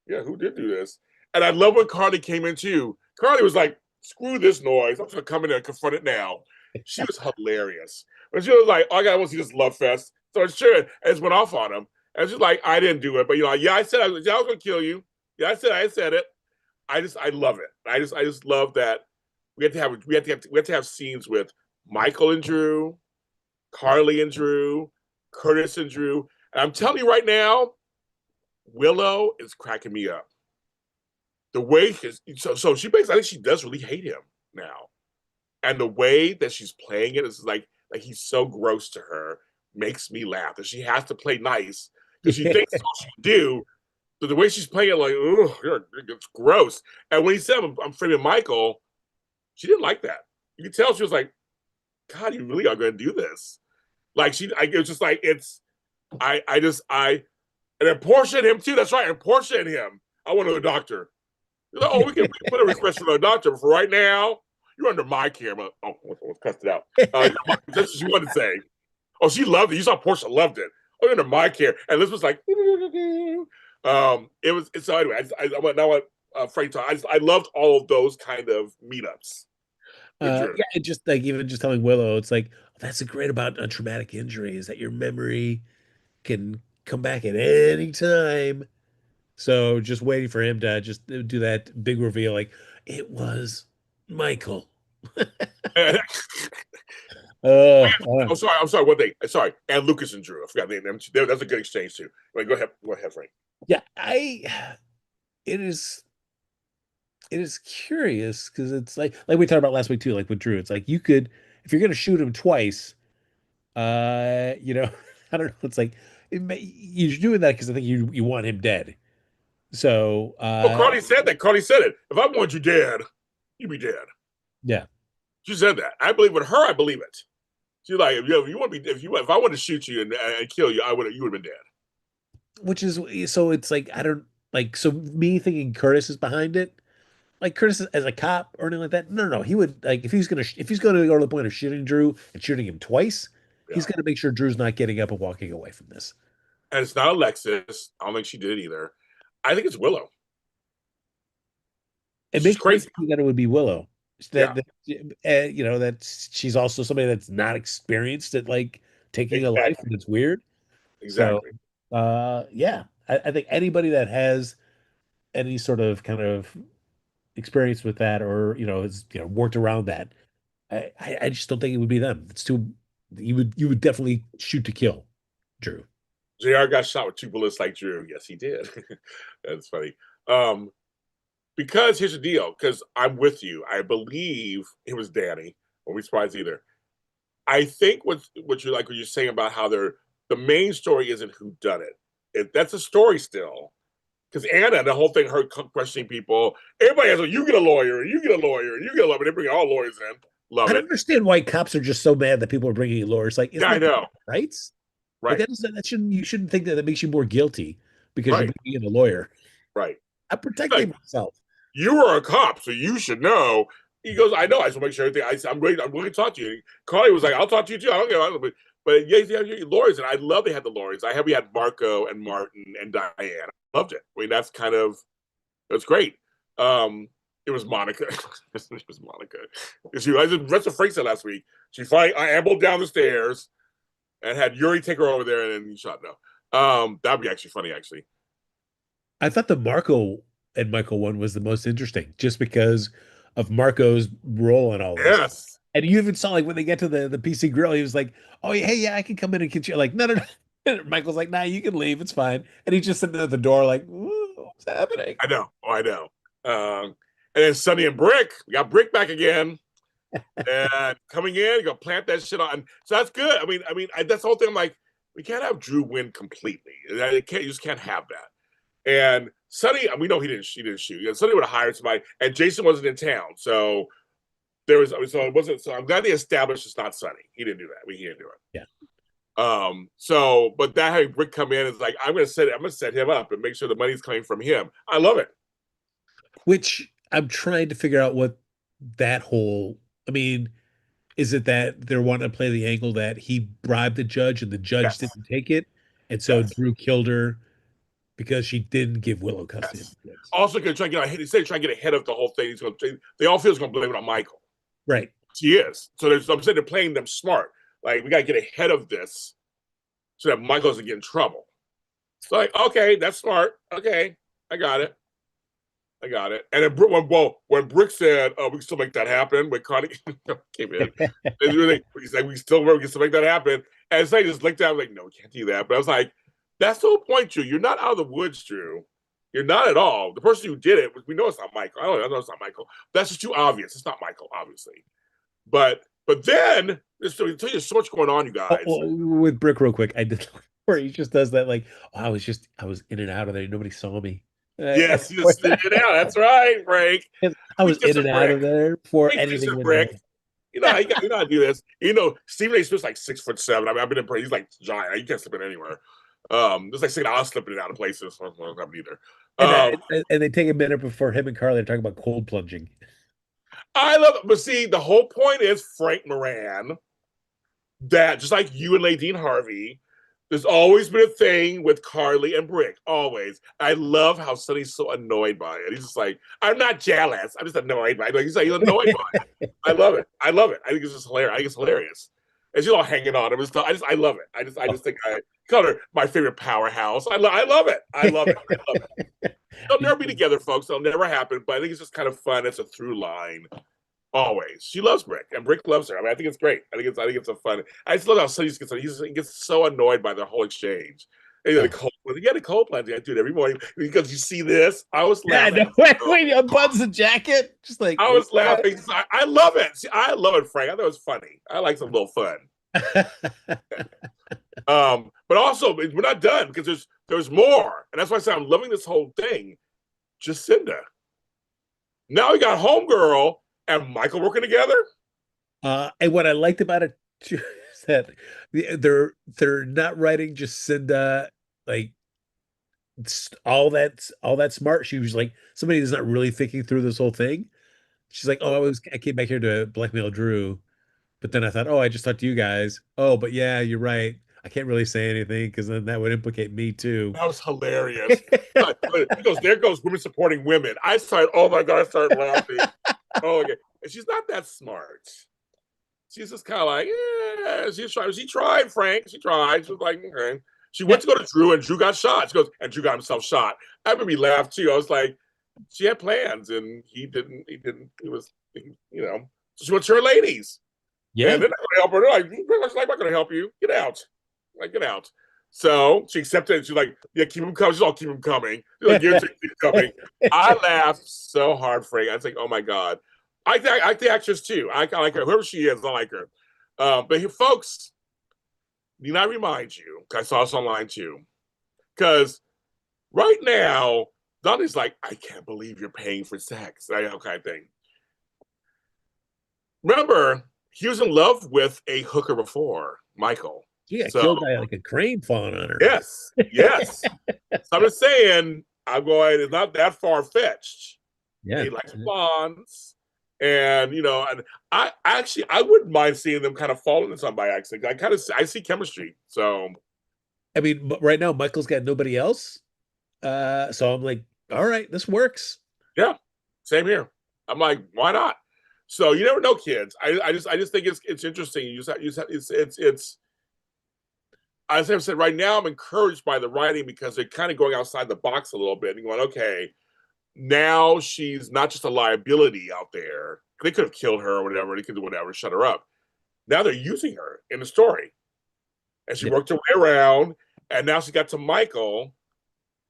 yeah, who did do this? And I love when Carly came in too. Carly was like, screw this noise. I'm just gonna come in and confront it now. She was hilarious. But she was like, oh, I gotta want to see this love fest. So sure, and it went off on him. And she's like, I didn't do it, but yeah, I said yeah, I was gonna kill you. Yeah, I said it. I love it. I just love that we have to have scenes with Michael and Drew, Carly and Drew, Curtis and Drew. And I'm telling you right now, Willow is cracking me up. The way so she basically, I think she does really hate him now, and the way that she's playing it is like he's so gross to her makes me laugh. That she has to play nice because she thinks that's all she can do. But the way she's playing it, like, oh, it's gross. And when he said, I'm framing Michael, she didn't like that. You could tell she was like, God, you really are going to do this. Like it was just like and then Portia and him too. That's right, and Portia and him. I want to go to the doctor. Like, oh, we can put a request for a doctor, but for right now, you're under my care. Oh, let's cut it out. That's what she wanted to say. Oh, she loved it. You saw Portia loved it. Oh, you're under my care, and this was like, it was. So anyway, I want now. Frank talk. I loved all of those kind of meetups. Yeah, it just like even just telling Willow, it's like that's the great about a traumatic injury is that your memory can come back at any time. So just waiting for him to just do that big reveal, like it was Michael. I'm sorry. I'm sorry. One thing. Sorry. And Lucas and Drew. I forgot the name. That's a good exchange too. Right, go ahead. Go ahead, Frank. Yeah, it is it is curious because it's like we talked about last week too, like with Drew. It's like you could if you're gonna shoot him twice, you know, I don't know. It's like you're doing that because I think you want him dead. So Oh, Carly said that. Carly said it. If I want you dead, you be dead. yeah. She said that. I believe with her. I believe it. She's like, if you want me, if I want to shoot you and kill you, you would have been dead. Which is so it's like I don't like so me thinking Curtis is behind it. Like Curtis as a cop or anything like that. No, no, no. He would like if he's gonna go to the point of shooting Drew and shooting him twice, Yeah. he's gonna make sure Drew's not getting up and walking away from this. And it's not Alexis. I don't think she did it either. I think it's Willow. It She's makes me crazy. think that it would be Willow. Yeah. You know that she's also somebody that's not experienced at like taking a life, Exactly. and it's weird. So, Exactly. yeah, I think anybody that has any sort of kind of experience with that, or has worked around that, I just don't think it would be them. It's too. You would definitely shoot to kill, Drew. JR got shot with two bullets like Drew. Yes, he did. That's funny. Um, because here's the deal. Because I'm with you. I believe it was Danny. Won't be surprised either. I think what you like what you're saying about how the main story isn't who done it. That's a story still. Because Anna, the whole thing, her questioning people. Everybody has you get a lawyer, and you get a lawyer, and you get a lawyer. They bring all lawyers in. Love I don't it. understand why cops are just so mad that people are bringing in lawyers. Like, Yeah, isn't I that know. rights? Like Right. that shouldn't you shouldn't think that makes you more guilty because you're Right. bringing in a lawyer. Right. I'm Like, protecting myself. you are a cop, so you should know. He goes, I know. I just want to make sure everything. I'm willing to talk to you. Carly was like, I'll talk to you too. I don't care. But yeah, lawyers, and I love they had the lawyers. We had Marco and Martin and Diane. I loved it. I mean, that's great. It was Monica. It was Monica. That's what Frank said last week. I ambled down the stairs and had Yuri take her over there, and then he shot. No, that'd be actually funny. Actually, I thought the Marco and Michael one was the most interesting, just because of Marco's role in all this. yes, And you even saw like when they get to the PC grill, he was like, "Oh hey, yeah, I can come in and get you." Like, no, no, no. And Michael's like, "Nah, you can leave. It's fine." And he's just sitting at the door, like, "What's happening?" I know. Oh, I know. And then Sonny and Brick, we got Brick back again, and coming in, you go plant that shit on. So that's good. That's the whole thing. I'm like, we can't have Drew win completely. You just can't have that. And Sonny, we know he didn't shoot. Sonny would have hired somebody, and Jason wasn't in town, so so it wasn't. So I'm glad they established it's not Sonny. He didn't do that. He didn't do it. Yeah. So, but that having Brick come in is like, I'm gonna set him up and make sure the money's coming from him. I love it. Which I'm trying to figure out what that whole. I mean, is it that they're wanting to play the angle that he bribed the judge and the judge Yes. didn't take it, And so Yes. Drew killed her because she didn't give Willow custody of Yes. the kids. Also, going to try to get ahead. Instead of trying to get ahead of the whole thing, they all feel he's going to blame it on Michael. Right. She is. So I'm saying they're playing them smart. Like, we got to get ahead of this so that Michael doesn't get in trouble. So, like, okay, that's smart. Okay, I got it. And then when Brick said, "Oh, we can still make that happen," when Connie came in, he's like, "We can still make that happen." And so I just looked at him like, "No, we can't do that." But I was like, "That's the whole point, Drew. You're not out of the woods, Drew. You're not at all. The person who did it, we know it's not Michael. I know it's not Michael. That's just too obvious. It's not Michael, obviously. But then there's so much going on, you guys. With Brick, real quick, I did where he just does that, like, oh, I was in and out of there. Nobody saw me. Yes, he just slid it out. That's right, Frank. I was in and out of there before anything went down. You know how to do this. Stephen A. Smith's like 6'7". I mean, I've been in. He's like giant. You can't slip in anywhere. There's like saying I was slipping it out of places. I don't have either. And they take a minute before him and Carly are talking about cold plunging. I love it, but see, the whole point is Frank Moran. That just like you and Nadine Harvey, there's always been a thing with Carly and Brick. Always. I love how Sonny's so annoyed by it. He's just like, I'm not jealous. I'm just annoyed by it. Like, he's like, you're annoyed by it. I love it. I think it's just hilarious. I think it's hilarious. And she's all hanging on him and stuff. I love it. I just think I call her my favorite powerhouse. I love it. I love it. They'll never be together, folks. They'll never happen. But I think it's just kind of fun. It's a through line. Always, she loves Brick, and Brick loves her. I mean, I think it's great. I think it's a fun. I just love how Sonny he gets so annoyed by the whole exchange. And the cold plunge. I do it every morning because you see this. I was laughing. When he unbuttons the jacket, just like I was laughing. I love it. See, I love it, Frank. I thought it was funny. I like some little fun. But also we're not done because there's more, and that's why I say I'm loving this whole thing. Jacinda. Now we got Homegirl and Michael working together. And what I liked about it too is that they're not writing Jacinda like all that smart. She was like somebody who's not really thinking through this whole thing. She's like, oh, I came back here to blackmail Drew, but then I thought, oh, I just talked to you guys. Oh, but yeah, you're right. I can't really say anything because then that would implicate me too. That was hilarious. but there goes women supporting women. Oh my God, I started laughing. Oh, okay. And she's not that smart. She's just kind of like, yeah, she tried, Frank. She tried. She was like, okay. She went to go to Drew, and Drew got shot. She goes, and Drew got himself shot. That made me laugh too. I was like, she had plans, and he didn't. So she went to her ladies. Yeah. And they're not going to help her. They're like, I'm not going to help you. Get out. Like, get out. So she accepted it. She's like, yeah, keep him coming. She's all, keep him coming. She's like, yeah, keep him coming. I laughed so hard, Frank. I was like, oh my God. I like the actress too. I like her. Whoever she is, I like her. But here, folks, need I remind you, I saw this online too, because right now, Donnie's like, I can't believe you're paying for sex. That kind of thing. Remember, he was in love with a hooker before, Michael. She got killed by like a crane falling on her. Yes. So I'm just saying, it's not that far-fetched. Yeah. He likes bonds. And and I wouldn't mind seeing them kind of fall into something by accident. I see chemistry. So I mean, but right now Michael's got nobody else. So I'm like, all right, this works. Yeah, same here. I'm like, why not? So you never know, kids. I just think it's interesting. It's as I've said, right now I'm encouraged by the writing because they're kind of going outside the box a little bit and going, okay, now she's not just a liability out there. They could have killed her or whatever. They could do whatever, shut her up. Now they're using her in the story. And she worked her way around. And now she got to Michael.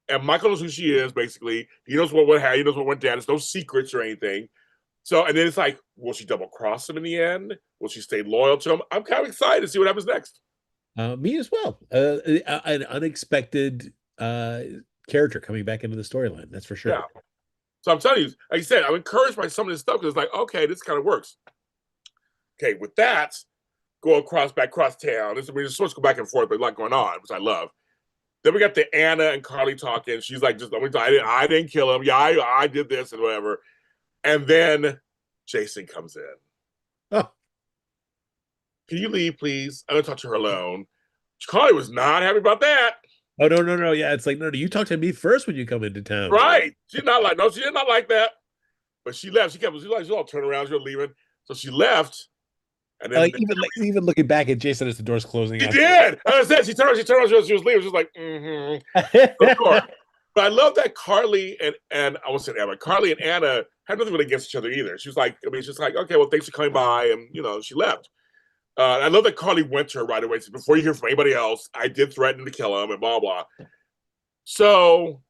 And Michael knows who she is, basically. He knows what happened. He knows what went down. There's no secrets or anything. So, and then it's like, will she double cross him in the end? Will she stay loyal to him? I'm kind of excited to see what happens next. Me as well. An unexpected character coming back into the storyline. That's for sure. Yeah. So I'm telling you, like I said, I'm encouraged by some of this stuff because it's like, okay, this kind of works. Okay, with that, back across town. We're just supposed to go back and forth, but a lot going on, which I love. Then we got the Anna and Carly talking. She's like, I didn't kill him. Yeah, I did this and whatever. And then Jason comes in. Oh. Can you leave, please? I'm going to talk to her alone. Carly was not happy about that. Oh no, no, no. Yeah, it's like no, no. You talk to me first when you come into town. Right. She's not like, no, she did not like that. But she left. She all turned around, she was leaving. So she left. And then Like even looking back at Jason as the door's closing. she did. As I said, she turned around, she was leaving. She was like, of course. But I love that Carly and I won't say Anna, Carly and Anna had nothing really against each other either. She was like, I mean, she's like, okay, well, thanks for coming by. And, she left. I love that Carly went to her right away. So before you hear from anybody else, I did threaten to kill him and blah, blah. So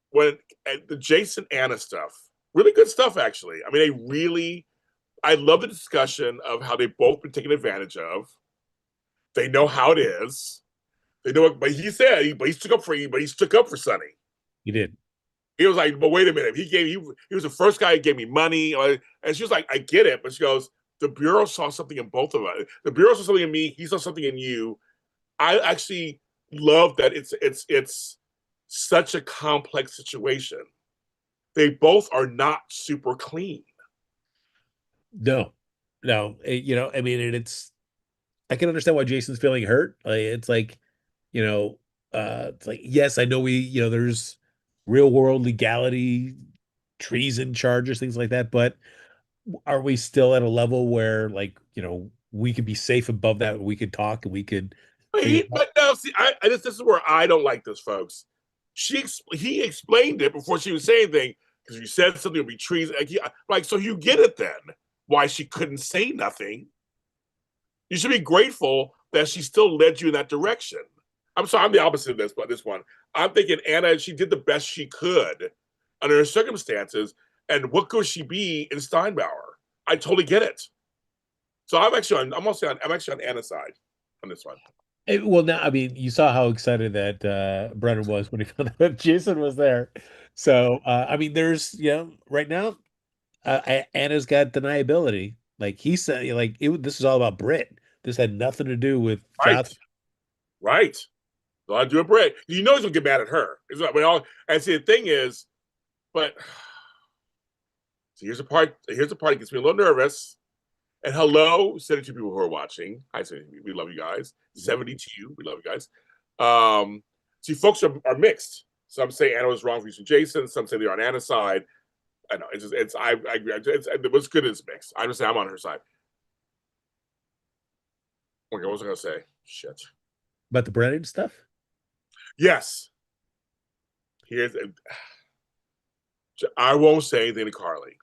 when the Jason Anna stuff, really good stuff, actually. I mean, I love the discussion of how they've both been taken advantage of. They know how it is. They know it, but he said, but he stuck up for Sonny. He did. He was like, but wait a minute. He was the first guy who gave me money. And she was like, I get it. But she goes, the Bureau saw something in both of us. The Bureau saw something in me. He saw something in you. I actually love that it's such a complex situation. They both are not super clean. No, no. I mean, I can understand why Jason's feeling hurt. It's like, it's like, yes, I know there's real world legality, treason charges, things like that, but are we still at a level where like, we could be safe above that, we could talk and we could figure But no, see, this is where I don't like this, folks. He explained it before she would say anything because you said something would be treason. So you get it then why she couldn't say nothing. You should be grateful that she still led you in that direction. I'm sorry, I'm the opposite of this, but this one, I'm thinking Anna, she did the best she could under her circumstances, and what could she be in Steinbauer? I totally get it. So I'm actually on Anna's side on this one. well, now, I mean, you saw how excited that Brennan was when he found out that Jason was there. So, I mean, there's, right now, Anna's got deniability. Like he said, like this is all about Brit. This had nothing to do with Johnson. Right. So I do a break. He's gonna get mad at her. It's like and see the thing is, but so here's a part that gets me a little nervous. And hello, 72 people who are watching. Hi, 72. We love you guys. 72, we love you guys. See, folks are mixed. Some say Anna was wrong for using Jason. Some say they're on Anna's side. I know I agree. What's good is mixed. I'm just saying I'm on her side. Okay, what was I gonna say? Shit. About the Brennan stuff? Yes. I won't say anything to Carly.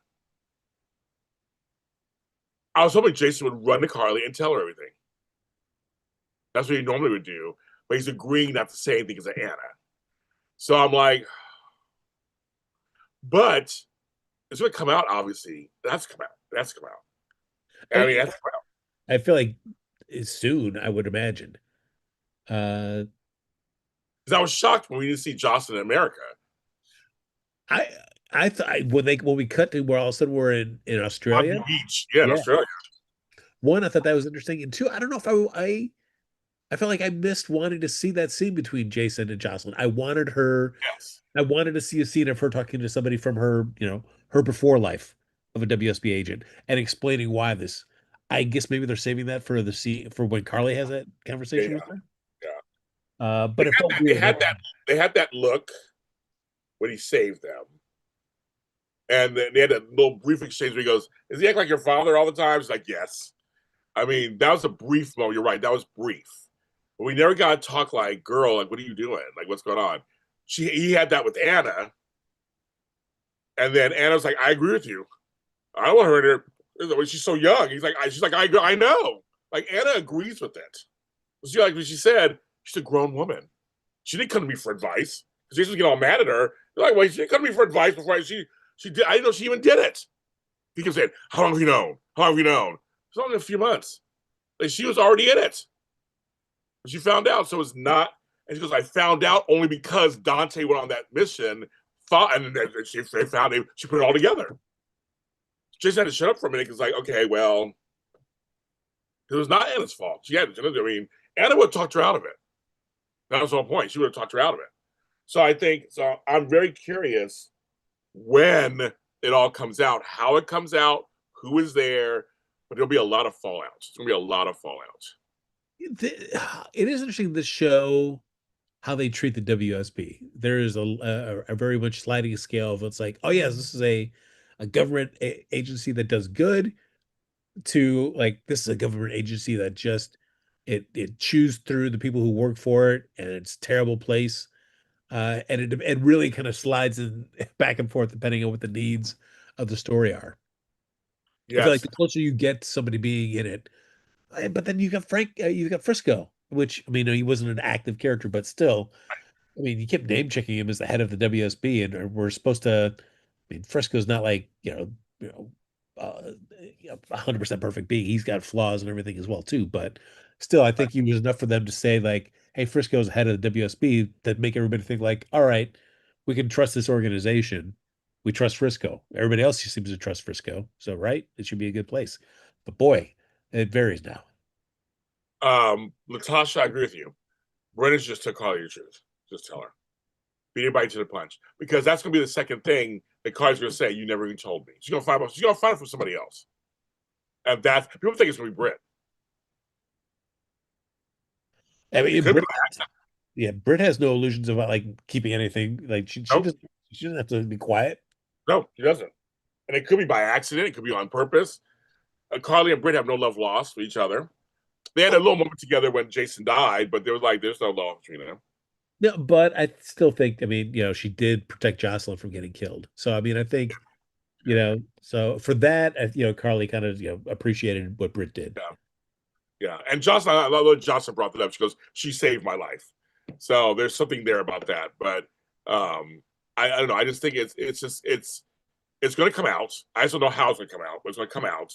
I was hoping Jason would run to Carly and tell her everything. That's what he normally would do, but he's agreeing not to say anything to Anna. So I'm like, but it's going to come out, obviously. That's come out. That's come out. I mean, that's come out. I feel like soon, I would imagine. Because I was shocked when we didn't see Jocelyn in America. I thought when we cut to where all of a sudden we're in Australia. Beach. Yeah, in Australia. One, I thought that was interesting. And two, I don't know if I felt like I missed wanting to see that scene between Jason and Jocelyn. I wanted her. Yes. I wanted to see a scene of her talking to somebody from her, her before life of a WSB agent and explaining why this. I guess maybe they're saving that for the scene for when Carly has that conversation with her. Yeah. But they had that look when he saved them. And then they had a little brief exchange where he goes, "Does he act like your father all the time?" He's like, "Yes." I mean, that was a brief moment. You're right. That was brief. But we never got to talk like, girl, like, what are you doing? Like, what's going on? He had that with Anna. And then Anna's like, I agree with you. I don't want her to, she's so young. She's like, I know. Like, Anna agrees with it. She, like she said, she's a grown woman. She didn't come to me for advice. Jason's getting all mad at her. They're like, wait, she didn't come to me for advice before she did. I didn't know she even did it. He kept saying, how long have you known? How long have you known? It's only a few months. Like, she was already in it. She found out, so it's not. And she goes, I found out only because Dante went on that mission. And she found it. She put it all together. Jason had to shut up for a minute because, like, okay, well, it was not Anna's fault. I mean, Anna would have talked her out of it. That was the whole point. She would have talked her out of it. So I'm very curious when it all comes out, how it comes out, who is there, but there'll be a lot of fallout. It's going to be a lot of fallout. It is interesting this show how they treat the WSB. There is a very much sliding scale of it's like, oh yes, this is a government agency that does good to like this is a government agency that just it chews through the people who work for it and it's a terrible place. And it really kind of slides in back and forth depending on what the needs of the story are. I feel like Yes. the closer you get to somebody being in it, but then you got you got Frisco, which I mean, he wasn't an active character, but still, I mean, you kept name checking him as the head of the WSB, and we're supposed to. I mean, Frisco's not like you know, 100% perfect being. He's got flaws and everything as well too. But still, I think he was enough for them to say like, "Hey, Frisco's head of the WSB," that make everybody think like, "All right, we can trust this organization. We trust Frisco. Everybody else seems to trust Frisco, so right, it should be a good place." But boy, it varies now. Latasha, I agree with you. Brennan just took all your truth. Just tell her. Beat anybody to the punch. Because that's gonna be the second thing that Carly's gonna say, you never even told me. She's gonna find it from somebody else. And that's people think it's gonna be Brit. I It mean, could be. Yeah, Britt has no illusions about like keeping anything. Like Nope. she doesn't have to be quiet. No, she doesn't. And it could be by accident, it could be on purpose. Carly and Britt have no love lost for each other. They had a little moment together when Jason died, but there was like there's no love between them. No, but I still think, I mean, she did protect Jocelyn from getting killed. So I mean, I think, so for that, Carly kind of, appreciated what Britt did. Yeah. Yeah. And Jocelyn, I love Jocelyn brought that up. She goes, she saved my life. So there's something there about that. But I don't know. I just think it's gonna come out. I just don't know how it's gonna come out, but it's gonna come out.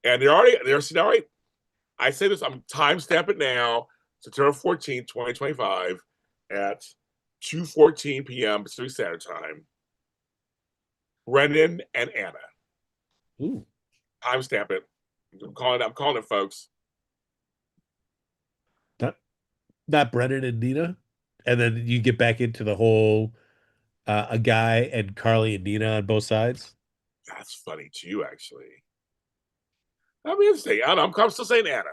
And they're already I say this, I'm timestamp it now, September 14th, 2025 at 2:14 p.m. Pacific Standard Time. Brendan and Anna. Ooh, Timestamp it. I'm calling it, folks. not not Brennan and Nina. And then you get back into the whole a guy and Carly and Nina on both sides. That's funny too, actually. I mean, interesting. I'm still saying Anna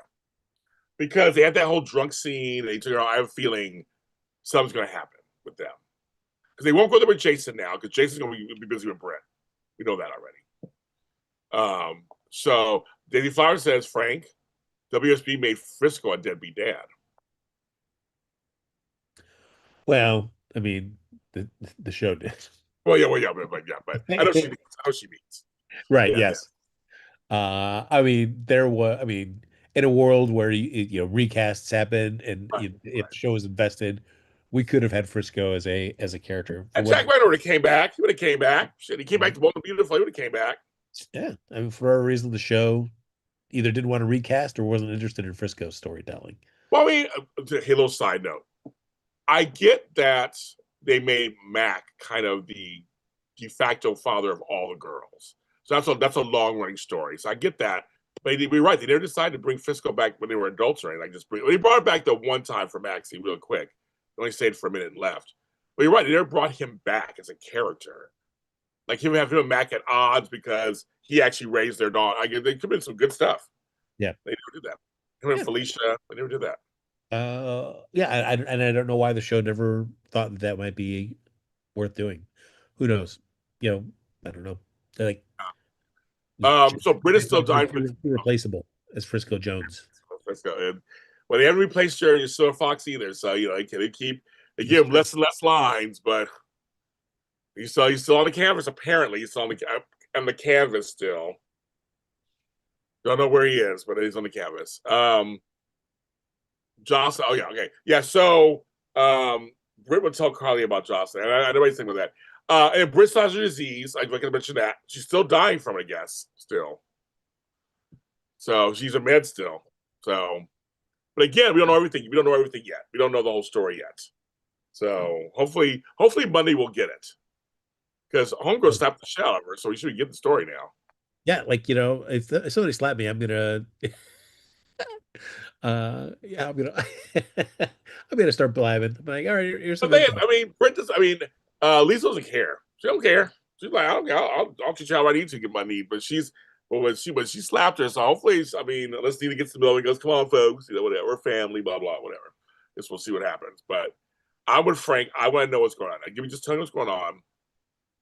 because they had that whole drunk scene. They took her. I have a feeling something's going to happen with them because they won't go there with Jason now because Jason's going to be busy with Brett. We know that already. So Daisy Flowers says, Frank, WSB made Frisco a deadbeat dad. Well, I mean, the show did. But I know she means. I know she means. Right, Yeah, yes. I mean, I mean, in a world where recasts happen and right, if right. the show is invested, we could have had Frisco as a character for And what. Jack Ryder would have came back. He would have came back. Shit, he came back to Bold and Beautiful. He would have came back. Yeah, I mean, for whatever reason, the show either didn't want to recast or wasn't interested in Frisco's storytelling. Well, I mean, a little side note. I get that they made Mac kind of the de facto father of all the girls. So that's a long running story. So I get that. But you're right. They never decided to bring Fisco back when they were adults or anything. They brought it back the one time for Maxie real quick. They only stayed for a minute and left. But you're right. They never brought him back as a character. Like him have him and Mac at odds because he actually raised their dog. I get they could have been some good stuff. Yeah, They never did that. Him and yeah, Felicia, they never did that. yeah. And I don't know why the show never thought that might be worth doing. Who knows? I don't know. They're like So Britt is still dying for irreplaceable as Frisco Jones. And well, they haven't replaced Jerry Still Fox either. So they give him less and less lines, but he's still on the canvas. Apparently, he's on the canvas still. Don't know where he is, but he's on the canvas. Jocelyn. Oh yeah, okay, yeah. So Britt would tell Carly about Jocelyn, and I know what he's thinking about that. And Britt has a disease. I can mention that she's still dying from it. I guess still. So she's a med still. So, but again, we don't know everything. We don't know everything yet. We don't know the whole story yet. So hopefully Monday we'll get it because Homegirl slapped the shit out of her, so we should get the story now. Yeah, like if somebody slapped me, I'm gonna yeah, I'm gonna start blabbing. I'm like, all right, here's But something. I mean, Brent does. I mean, Lisa doesn't care. She don't care. She's like, I don't care. I'll teach you how I need to get my need. But she's But when she slapped her, so hopefully, I mean, let's need to get some milk. He goes, come on, folks, whatever, we're family, blah blah, whatever. Guess we'll see what happens. But I'm with Frank. I want to know what's going on. Give me just tell me what's going on,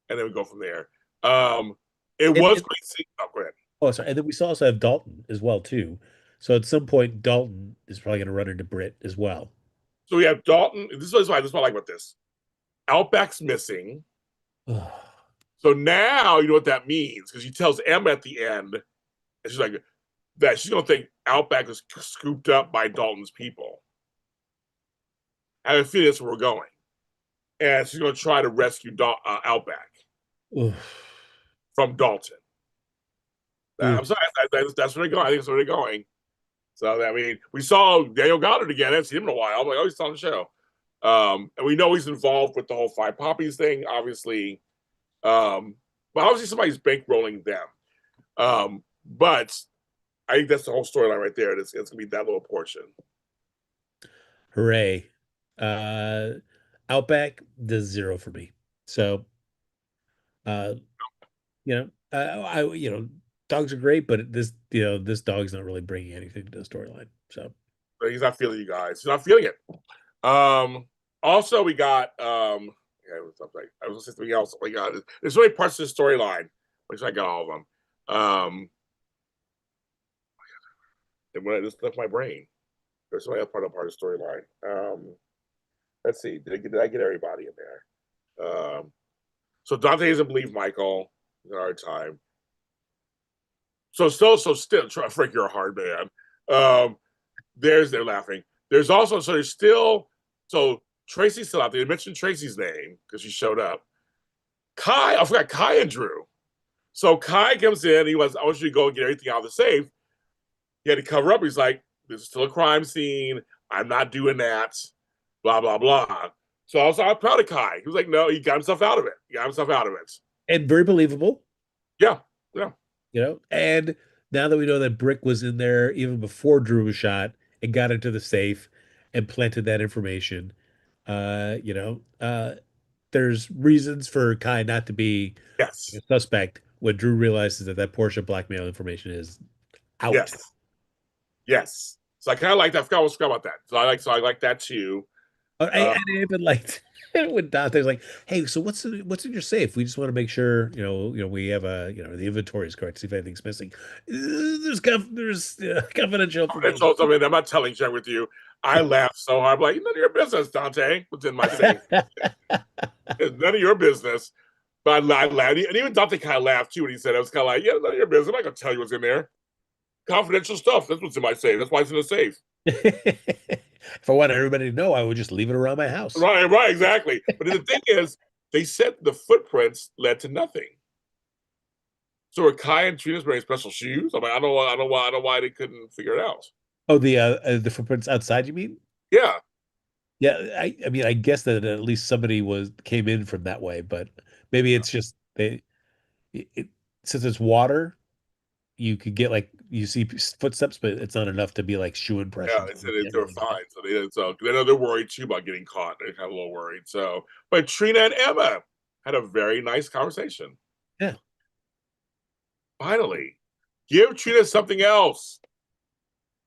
and then we go from there. Um, it And, was and great seeing. Oh, go ahead. oh, sorry, and then we also have Dalton as well too. So at some point, Dalton is probably going to run into Britt as well. So we have Dalton. This is what I like about this. Outback's missing. So now you know what that means because she tells Emma at the end, and she's like that she's gonna think Outback was scooped up by Dalton's people. I have a feeling that's where we're going, and she's gonna try to rescue Outback from Dalton. I'm sorry, that's where they're going. I think that's where they're going. So I mean, we saw Daniel Goddard again. I haven't seen him in a while. I'm like, oh, he's on the show, and we know he's involved with the whole Five Poppies thing, obviously. But obviously somebody's bankrolling them. But I think that's the whole storyline right there. It's gonna be that little portion. Hooray. Uh, Outback does zero for me. So, uh, dogs are great, but this dog's not really bringing anything to the storyline. So, But he's not feeling you guys. He's not feeling it. Also we got yeah, it was something. I was listening to something else. Oh my god, there's so many parts of the storyline, which I got all of them. It just left my brain. There's so many part of the storyline. Let's see. Did I get everybody in there? So Dante doesn't believe Michael. It's a hard time. So still, Frank, you're a hard man. They're laughing. There's also there's still Tracy's still out there. They mentioned Tracy's name because she showed up. I forgot Kai and Drew. So Kai comes in. I want you to go and get everything out of the safe. He had to cover up. He's like, this is still a crime scene. I'm not doing that. Blah, blah, blah. So I was proud of Kai. He was like, no, he got himself out of it. and very believable, Yeah. Yeah. And now that we know that Brick was in there even before Drew was shot and got into the safe and planted that information, uh, you know, uh, there's reasons for Kai not to be a Yes. suspect when Drew realizes that Porsche blackmail information is out. Yes. Yes. So I kind of like that. I forgot about that. So I like that too. I even liked when Dante's like, "Hey, so what's in your safe? We just want to make sure we have the inventory is correct. See if anything's missing. There's confidential information." I mean, I'm not telling sharing with you. I laughed so hard. I'm like, none of your business, Dante. What's in my safe? It's none of your business. But I laughed, and even Dante kind of laughed too when he said it. I was kind of like, yeah, none of your business. I'm not gonna tell you what's in there. Confidential stuff. That's what's in my safe. That's why it's in the safe. If I wanted everybody to know, I would just leave it around my house. Right, exactly. But the thing is, they said the footprints led to nothing. So are Kai and Trina's wearing special shoes? I mean, I don't know why they couldn't figure it out. Oh, the footprints outside, you mean? Yeah. Yeah, I mean, I guess that at least somebody came in from that way, but maybe it's just since it's water, you could get you see footsteps, but it's not enough to be like shoe impressions. Yeah, they said they were fine. So I know they're worried too about getting caught. They're kind of a little worried. So, but Trina and Emma had a very nice conversation. Yeah. Finally, give Trina something else.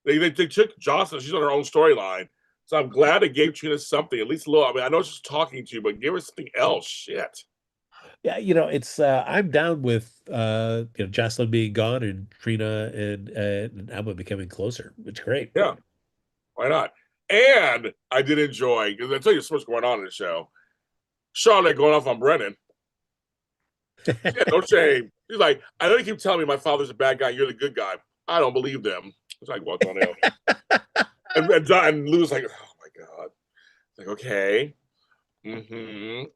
They took Jocelyn. She's on her own storyline. So I'm glad they gave Trina something, at least a little. I mean, I know she's talking to you, but give her something else. Shit. Yeah, it's I'm down with Jocelyn being gone and Trina and Emma becoming closer. It's great. Yeah. Why not? And I did enjoy, because I tell you so much going on in the show. Charlotte going off on Brennan. Yeah, no shame. He's like, I know you keep telling me my father's a bad guy, you're the good guy. I don't believe them. It's like, what's on him? and Lou's like, oh my God. It's like, okay.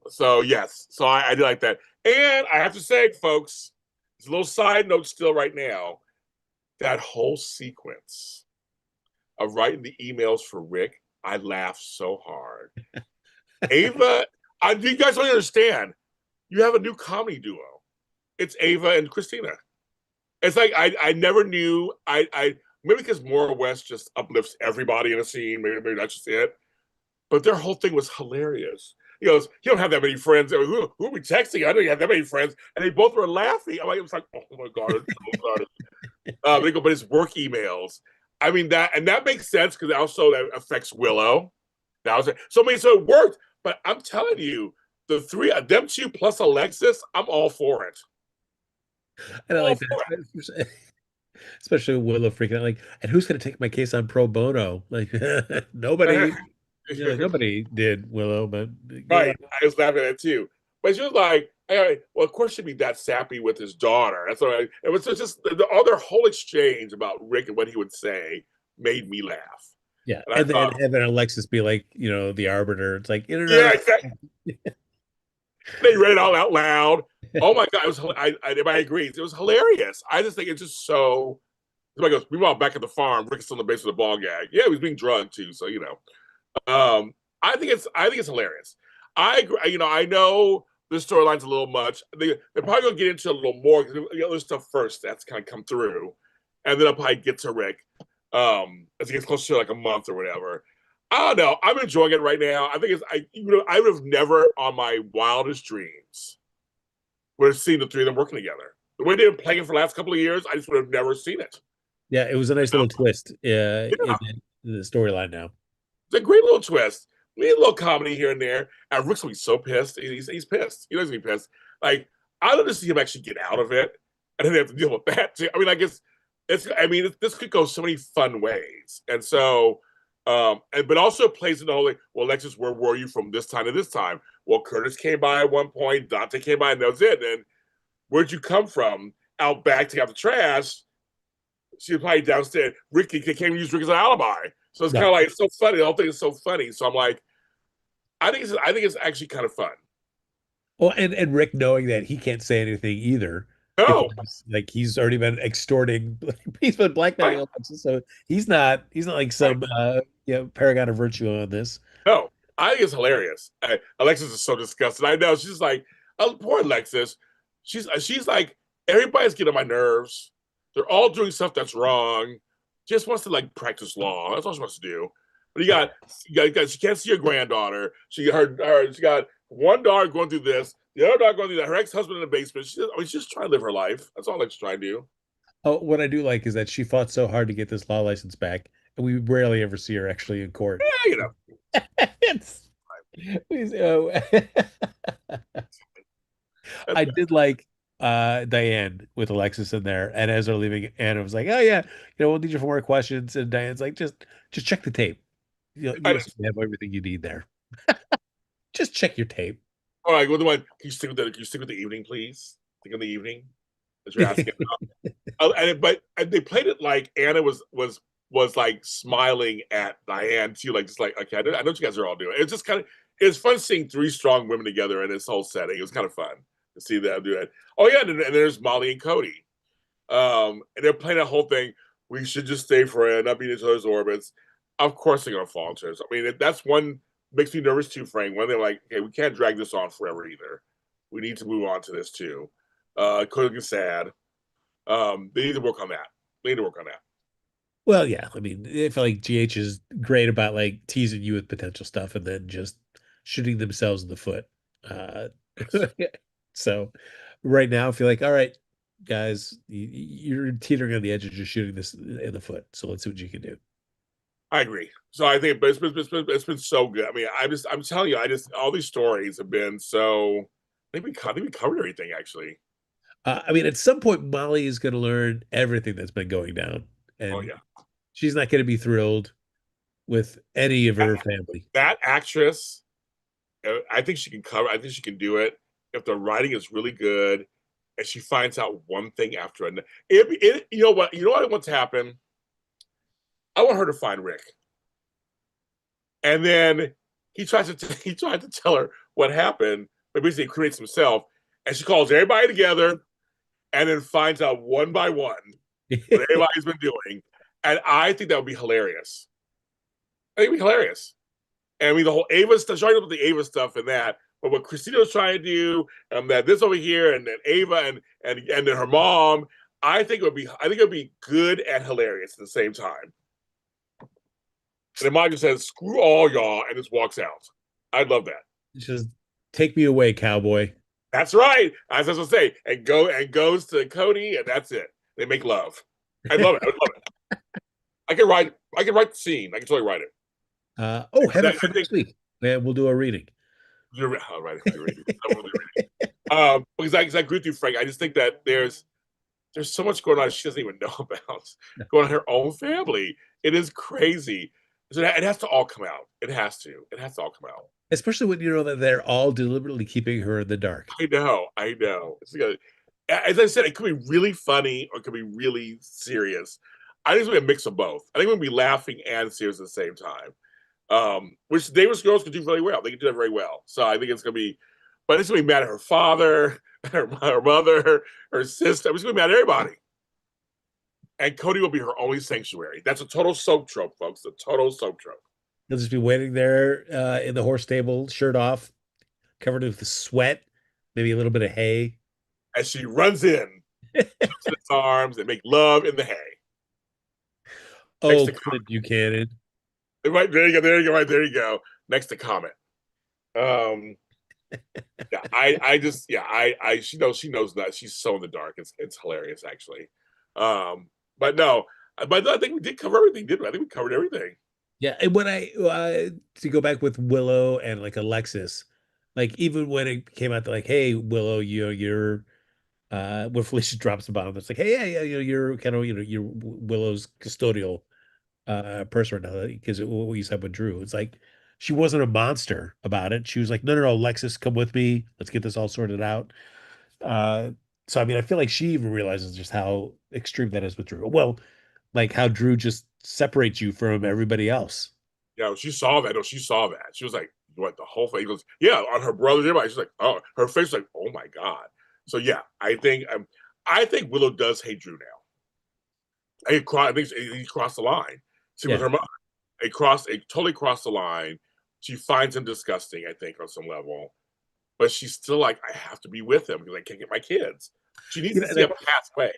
So yes, so I do like that. And I have to say, folks, it's a little side note still right now. That whole sequence of writing the emails for Rick, I laughed so hard. Ava, you guys don't understand. You have a new comedy duo. It's Ava and Christina. It's like I never knew. I maybe because Maura West just uplifts everybody in a scene. Maybe that's just it. But their whole thing was hilarious. he goes, you don't have that many friends. Who are we texting? I don't have that many friends. And they both were laughing. I'm like, it was like, oh my God, I'm so sorry. They go, but it's work emails. I mean that makes sense because also that affects Willow. That was it. So I mean, so it worked. But I'm telling you, the three of them two plus Alexis, I'm all for it. And I All like for it. that, especially Willow freaking out, like, and who's going to take my case on pro bono? Like, nobody. You're like, nobody did, Willow, but Right. I was laughing at it too. But she was like, hey, well, of course she'd be that sappy with his daughter. That's what it was just all their whole exchange about Rick and what he would say made me laugh. yeah. And I And then thought, having Alexis be like, the arbiter. It's like, yeah, exactly. They read it all out loud. Oh my God, it was I agree. It was hilarious. I just think it's just so somebody goes, meanwhile, back at the farm, Rick's on the base of the ball gag. Yeah, he was being drugged too, so I think it's hilarious. I agree. I know the storyline's a little much. They're probably gonna get into a little more because there's stuff first that's kind of come through, and then I'll probably get to Rick as he gets closer to like a month or whatever. I don't know. I'm enjoying it right now. I think I would have never on my wildest dreams would have seen the three of them working together. The way they've been playing it for the last couple of years, I just would have never seen it. Yeah, it was a nice little twist Yeah, in the storyline now. it's a great little twist. We need a little comedy here and there. And Rick's gonna be so pissed. He's pissed. He doesn't be pissed. Like I love to see him actually get out of it, and then they have to deal with that too. I mean, I guess it's. I mean, this could go so many fun ways, and so, but also plays in the whole. Like, well, Alexis, where were you from this time to this time? Well, Curtis came by at one point. Dante came by, and that was it. And where'd you come from? Out back to get out the trash. She was probably downstairs. Ricky came and used Rick as an alibi. So it's kind of like it's so funny. The whole thing is so funny. So I'm like, I think it's actually kind of fun. Well, and Rick knowing that he can't say anything either No, because like he's already been extorting, he's been blackmailing right, Alexis, so he's not like right. some paragon of virtue on this. No, I think it's hilarious. Alexis is so disgusted. I know she's like, oh, poor Alexis. She's like, everybody's getting on my nerves. They're all doing stuff that's wrong. She just wants to like practice law. That's all she wants to do. But she can't see her granddaughter. She got one daughter going through this, the other daughter going through that. Her ex-husband in the basement. She's just trying to live her life. That's all she's trying to do. Oh, what I do like is that she fought so hard to get this law license back, and we rarely ever see her actually in court. Yeah, It's, I did like Diane with Alexis in there, and as they're leaving, Anna was like, "Oh yeah, we'll need you for more questions." And Diane's like, "Just check the tape. You have everything you need there. Just check your tape." All right, well, the one. Can you stick with the evening, please? Stick in the evening. As you're asking. But they played it like Anna was like smiling at Diane too, like just like okay, I know what you guys are all doing. It's just kind of it's fun seeing three strong women together in this whole setting. It was kind of fun to see them do it. Oh yeah, and there's Molly and Cody, and they're playing that whole thing. We should just stay friends, not be in each other's orbits. Of course they're gonna fall into it. I mean, that's one makes me nervous too, Frank. When they're like, okay, we can't drag this on forever either. We need to move on to this too. Could get sad. They need to work on that. They need to work on that. Well, yeah, I mean, I feel like GH is great about like teasing you with potential stuff and then just shooting themselves in the foot. Uh, Yes. so right now, I feel like, all right, guys, you're teetering on the edge of just shooting this in the foot. So let's see what you can do. I agree. So I think, but it's been so good. I mean, I'm telling you, all these stories have been so. I think we covered everything actually. I mean, at some point, Molly is going to learn everything that's been going down, Oh and yeah, she's not going to be thrilled with any of her family. that actress. I think she can cover. I think she can do it if the writing is really good, and she finds out one thing after another. You know what? You know what I want to happen. I want her to find Rick, and then he tried to tell her what happened, but basically creates himself, and she calls everybody together, and then finds out one by one what everybody's been doing, and I think that would be hilarious. I think it'd be hilarious. And I mean, the whole Ava stuff, starting with the Ava stuff and that, but what Christina was trying to do, that this over here, and then Ava and then her mom, I think it would be good and hilarious at the same time. And then mom just says, "Screw all y'all," and just walks out. I'd love that. Just take me away, cowboy. That's right. I was supposed to say, and goes to Cody, and that's it. They make love. I love it. I would love it. I can write the scene. I can totally write it. Oh, have it for I think next week. Yeah, we'll do a reading. you're all right. You're reading. I'm really reading. Because I agree with you, Frank. I just think that there's so much going on she doesn't even know about going on in her own family. It is crazy. So it has to all come out. It has to. It has to all come out. Especially when you know that they're all deliberately keeping her in the dark. I know. I know. As I said, it could be really funny or it could be really serious. I think it's gonna be a mix of both. I think we're gonna be laughing and serious at the same time. Which Davis girls can do really well. They can do that very well. So I think it's gonna be, but it's gonna be mad at her father, her mother, her sister. It's gonna be mad at everybody. And Cody will be her only sanctuary. That's a total soap trope, folks. A total soap trope. He'll just be waiting there in the horse stable, shirt off, covered with sweat, maybe a little bit of hay. As she runs in, jumps in his arms, and make love in the hay. Next Oh, to Clint Buchanan. right there you go, there you go, right there you go. Next to comment. Um, yeah, I just, yeah, she knows that she's so in the dark. It's hilarious actually. But no, but I think we did cover everything, didn't we? I think we covered everything. Yeah, and when I to go back with Willow and like Alexis, like even when it came out to like, hey, Willow, you're when Felicia drops the bomb, it's like, hey, yeah, you're kind of, you're Willow's custodial person because what you said with Drew, it's like she wasn't a monster about it. She was like, no, Alexis, come with me. Let's get this all sorted out. Uh, so I mean, I feel like she even realizes just how extreme that is with Drew. Well, like how Drew just separates you from everybody else. Yeah, she saw that. No, she saw that. She was like, what, the whole thing? He goes, yeah, on her brother, everybody. She's like, oh, her face was like, oh my God. So yeah, I think Willow does hate Drew now. I think he crossed the line. See, with Yeah. her mother, it totally crossed the line. She finds him disgusting, I think, on some level. But she's still like, I have to be with him because I can't get my kids. She needs You to know, see a pathway.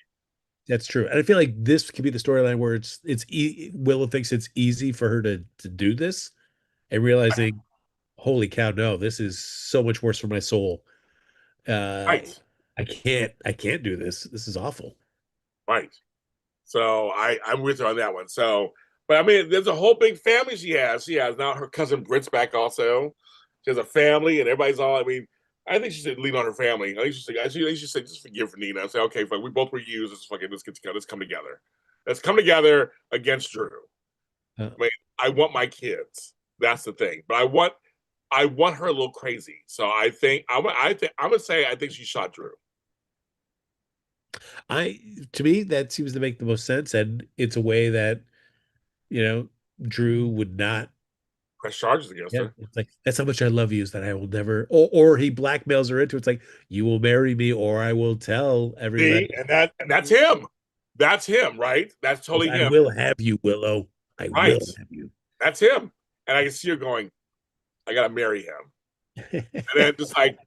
that's true. And I feel like this could be the storyline where Willow thinks it's easy for her to do this and realizing, holy cow, no, this is so much worse for my soul. Uh, Right, I can't do this. This is awful. right. So I'm with her on that one. So, but I mean, there's a whole big family she has. She has now her cousin Brit's back also. She has a family, and everybody's all. I mean, I think she should lean on her family. I think she should say just forgive for Nina. Say, okay, fuck, we both were used. Let's get together. Let's come together. Let's come together against Drew. Uh, I mean, I want my kids. That's the thing. But I want her a little crazy. So I'm gonna say I think she shot Drew. I to me that seems to make the most sense, and it's a way that you know Drew would not. Press charges against Yeah, her. it's like that's how much I love you is that I will never, or he blackmails her into it. It's like you will marry me, or I will tell See, everybody. and that's him. That's him, right? That's totally I him. will have you, Willow. I will Right. have you. That's him. And I can see her going, I gotta marry him. And then just like,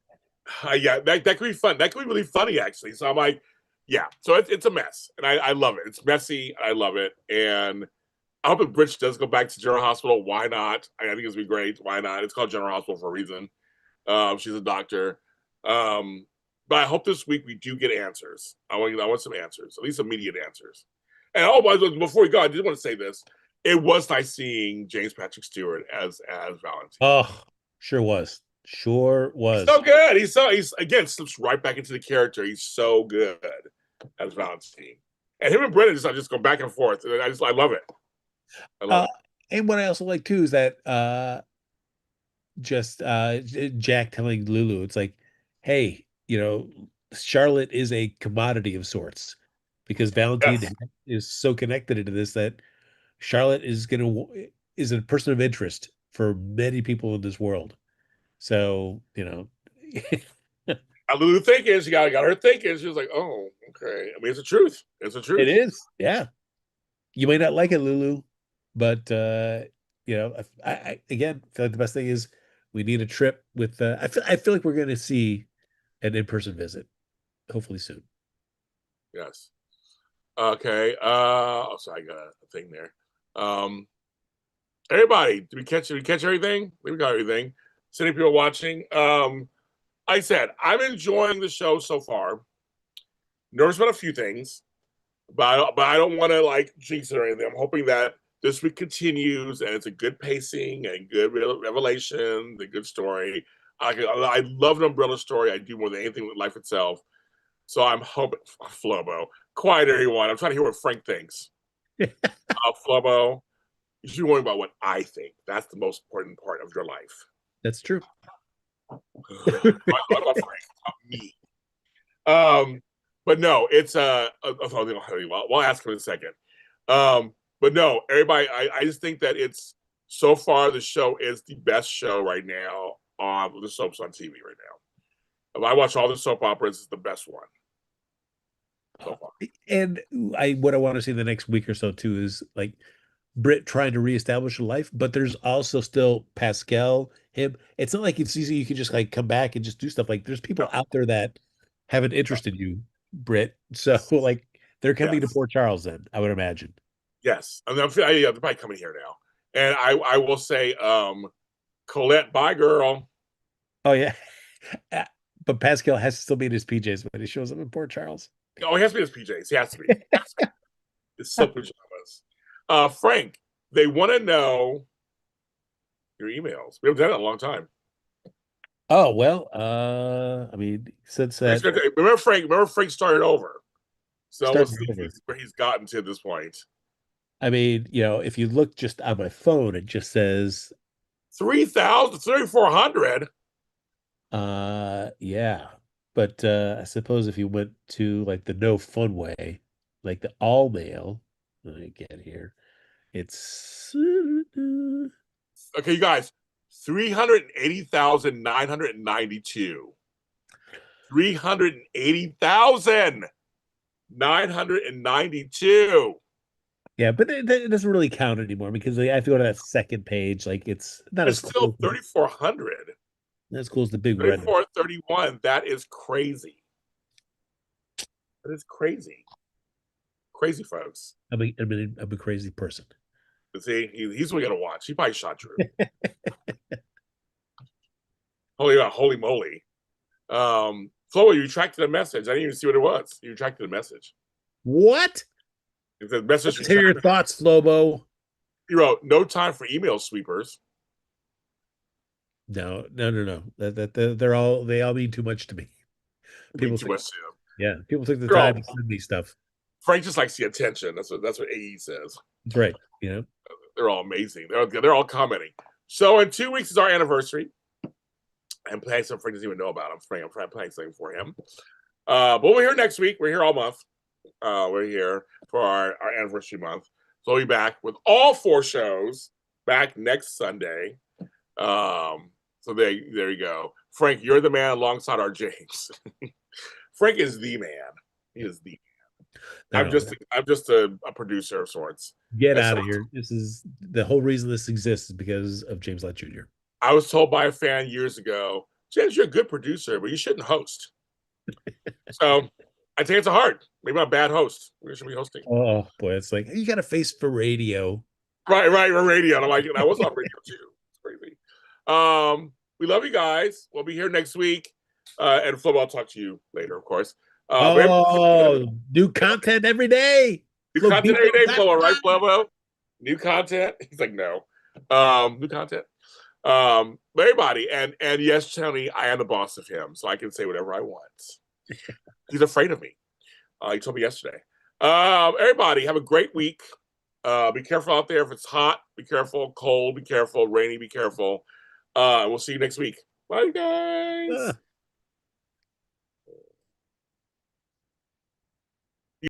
yeah, that could be fun. That could be really funny, actually. So I'm like, yeah. So it's a mess. And I love it. It's messy. I love it. And I hope if Britch does go back to General Hospital. Why not? I think it's gonna be great. Why not? It's called General Hospital for a reason. She's a doctor. Um, but I hope this week we do get answers. I want some answers, at least immediate answers. And oh, by the way, before we go, I did want to say this. It was nice seeing James Patrick Stewart as Valentine. Oh, sure was. Sure He's was. so good. He's again slips right back into the character. He's so good as Valentine. And him and Brennan just go back and forth. And I love it. I love Uh, it. and what I also like too is that just Jack telling Lulu, it's like, hey, Charlotte is a commodity of sorts because Valentine Yes. is so connected into this that Charlotte is a person of interest for many people in this world. So, Lulu thinking, she got her thinking. She was like, oh, okay. I mean, it's the truth. It's the it truth. is. Yeah. You may not like it, Lulu, but I again feel like the best thing is we need a trip with I feel like we're going to see an in-person visit hopefully soon. Yes. Okay. Oh, sorry, I got a thing there. Everybody, did we catch everything? We got everything. Sitting people watching. I said I'm enjoying the show so far. Nervous about a few things, but I don't want to like jinx it or anything. I'm hoping that this week continues and it's a good pacing and good revelation, the good story. I love an umbrella story. I do more than anything with life itself. So I'm hoping Flobo. Quiet everyone. I'm trying to hear what Frank thinks. Flobo, you should be worrying about what I think. That's the most important part of your life. That's true. I'm not Frank. Not me. But no, it's we'll ask him in a second. But no, everybody, I just think that it's so far the show is the best show right now on the soaps on TV right now. If I watch all the soap operas, it's the best one so far. And what I want to see the next week or so too is like Brit trying to reestablish a life, but there's also still Pascal, him. It's not like it's easy. You can just like come back and just do stuff. Like there's people out there that have an interest in you, Brit. So like they're coming to Port Charles then, I would imagine. Yes. I mean, they're probably coming here now. And I will say, Colette, bye girl. Oh yeah. But Pascal has to still be in his PJs when he shows up in Port Charles. Oh, he has to be in his PJs. He has to be. It's so pajamas. Frank, they want to know your emails. We haven't done it in a long time. Oh well, I mean, since that remember Frank started over. So started let's see over. where he's gotten to this point. I mean, if you look just on my phone, it just says 3,400. Yeah. But I suppose if you went to like the no fun way, like the all mail, let me get here. It's Okay, you guys, 380,992. 380,992. yeah, but it doesn't really count anymore because I have to go to that second page. Like it's not It's as still cool. 3,400. Not as cool as the big red. 3,431. That is crazy. That is crazy. Crazy, folks. I'm a crazy person. See, he's what we gotta watch. He probably shot Drew. Holy moly. Flo, you retracted a message. I didn't even see what it was. You retracted a message. What? It said message. Let's hear your thoughts, Flobo. He wrote, "No time for email sweepers." No. They all mean too much to me. People too much to him. Yeah, people took the time to send me stuff. Frank just likes the attention. That's what AE says. That's right. They're all amazing. They're all commenting. So in 2 weeks is our anniversary. I'm planning something Frank doesn't even know about. I'm planning something for him. But we're here next week. We're here all month. We're here for our anniversary month. So we'll be back with all 4 shows back next Sunday. So there you go. Frank, you're the man alongside our James. Frank is the man. He is the man. I'm just a producer of sorts. Get out of here. This is the whole reason this exists is because of James Lott Jr. I was told by a fan years ago, James, you're a good producer, but you shouldn't host. So I take it to heart. Maybe I'm a bad host. We should be hosting. Oh boy, it's like you got a face for radio. Right, radio. And I'm like, I was on radio too. It's crazy. We love you guys. We'll be here next week. And Flo, I'll talk to you later, of course. New content every day. New content every day, Flo, right, Flo? New content? He's like, no. New content. Everybody, and yes, Tony, I am the boss of him, so I can say whatever I want. He's afraid of me. He told me yesterday. Everybody, have a great week. Be careful out there if it's hot. Be careful, cold. Be careful, rainy. Be careful. We'll see you next week. Bye, guys.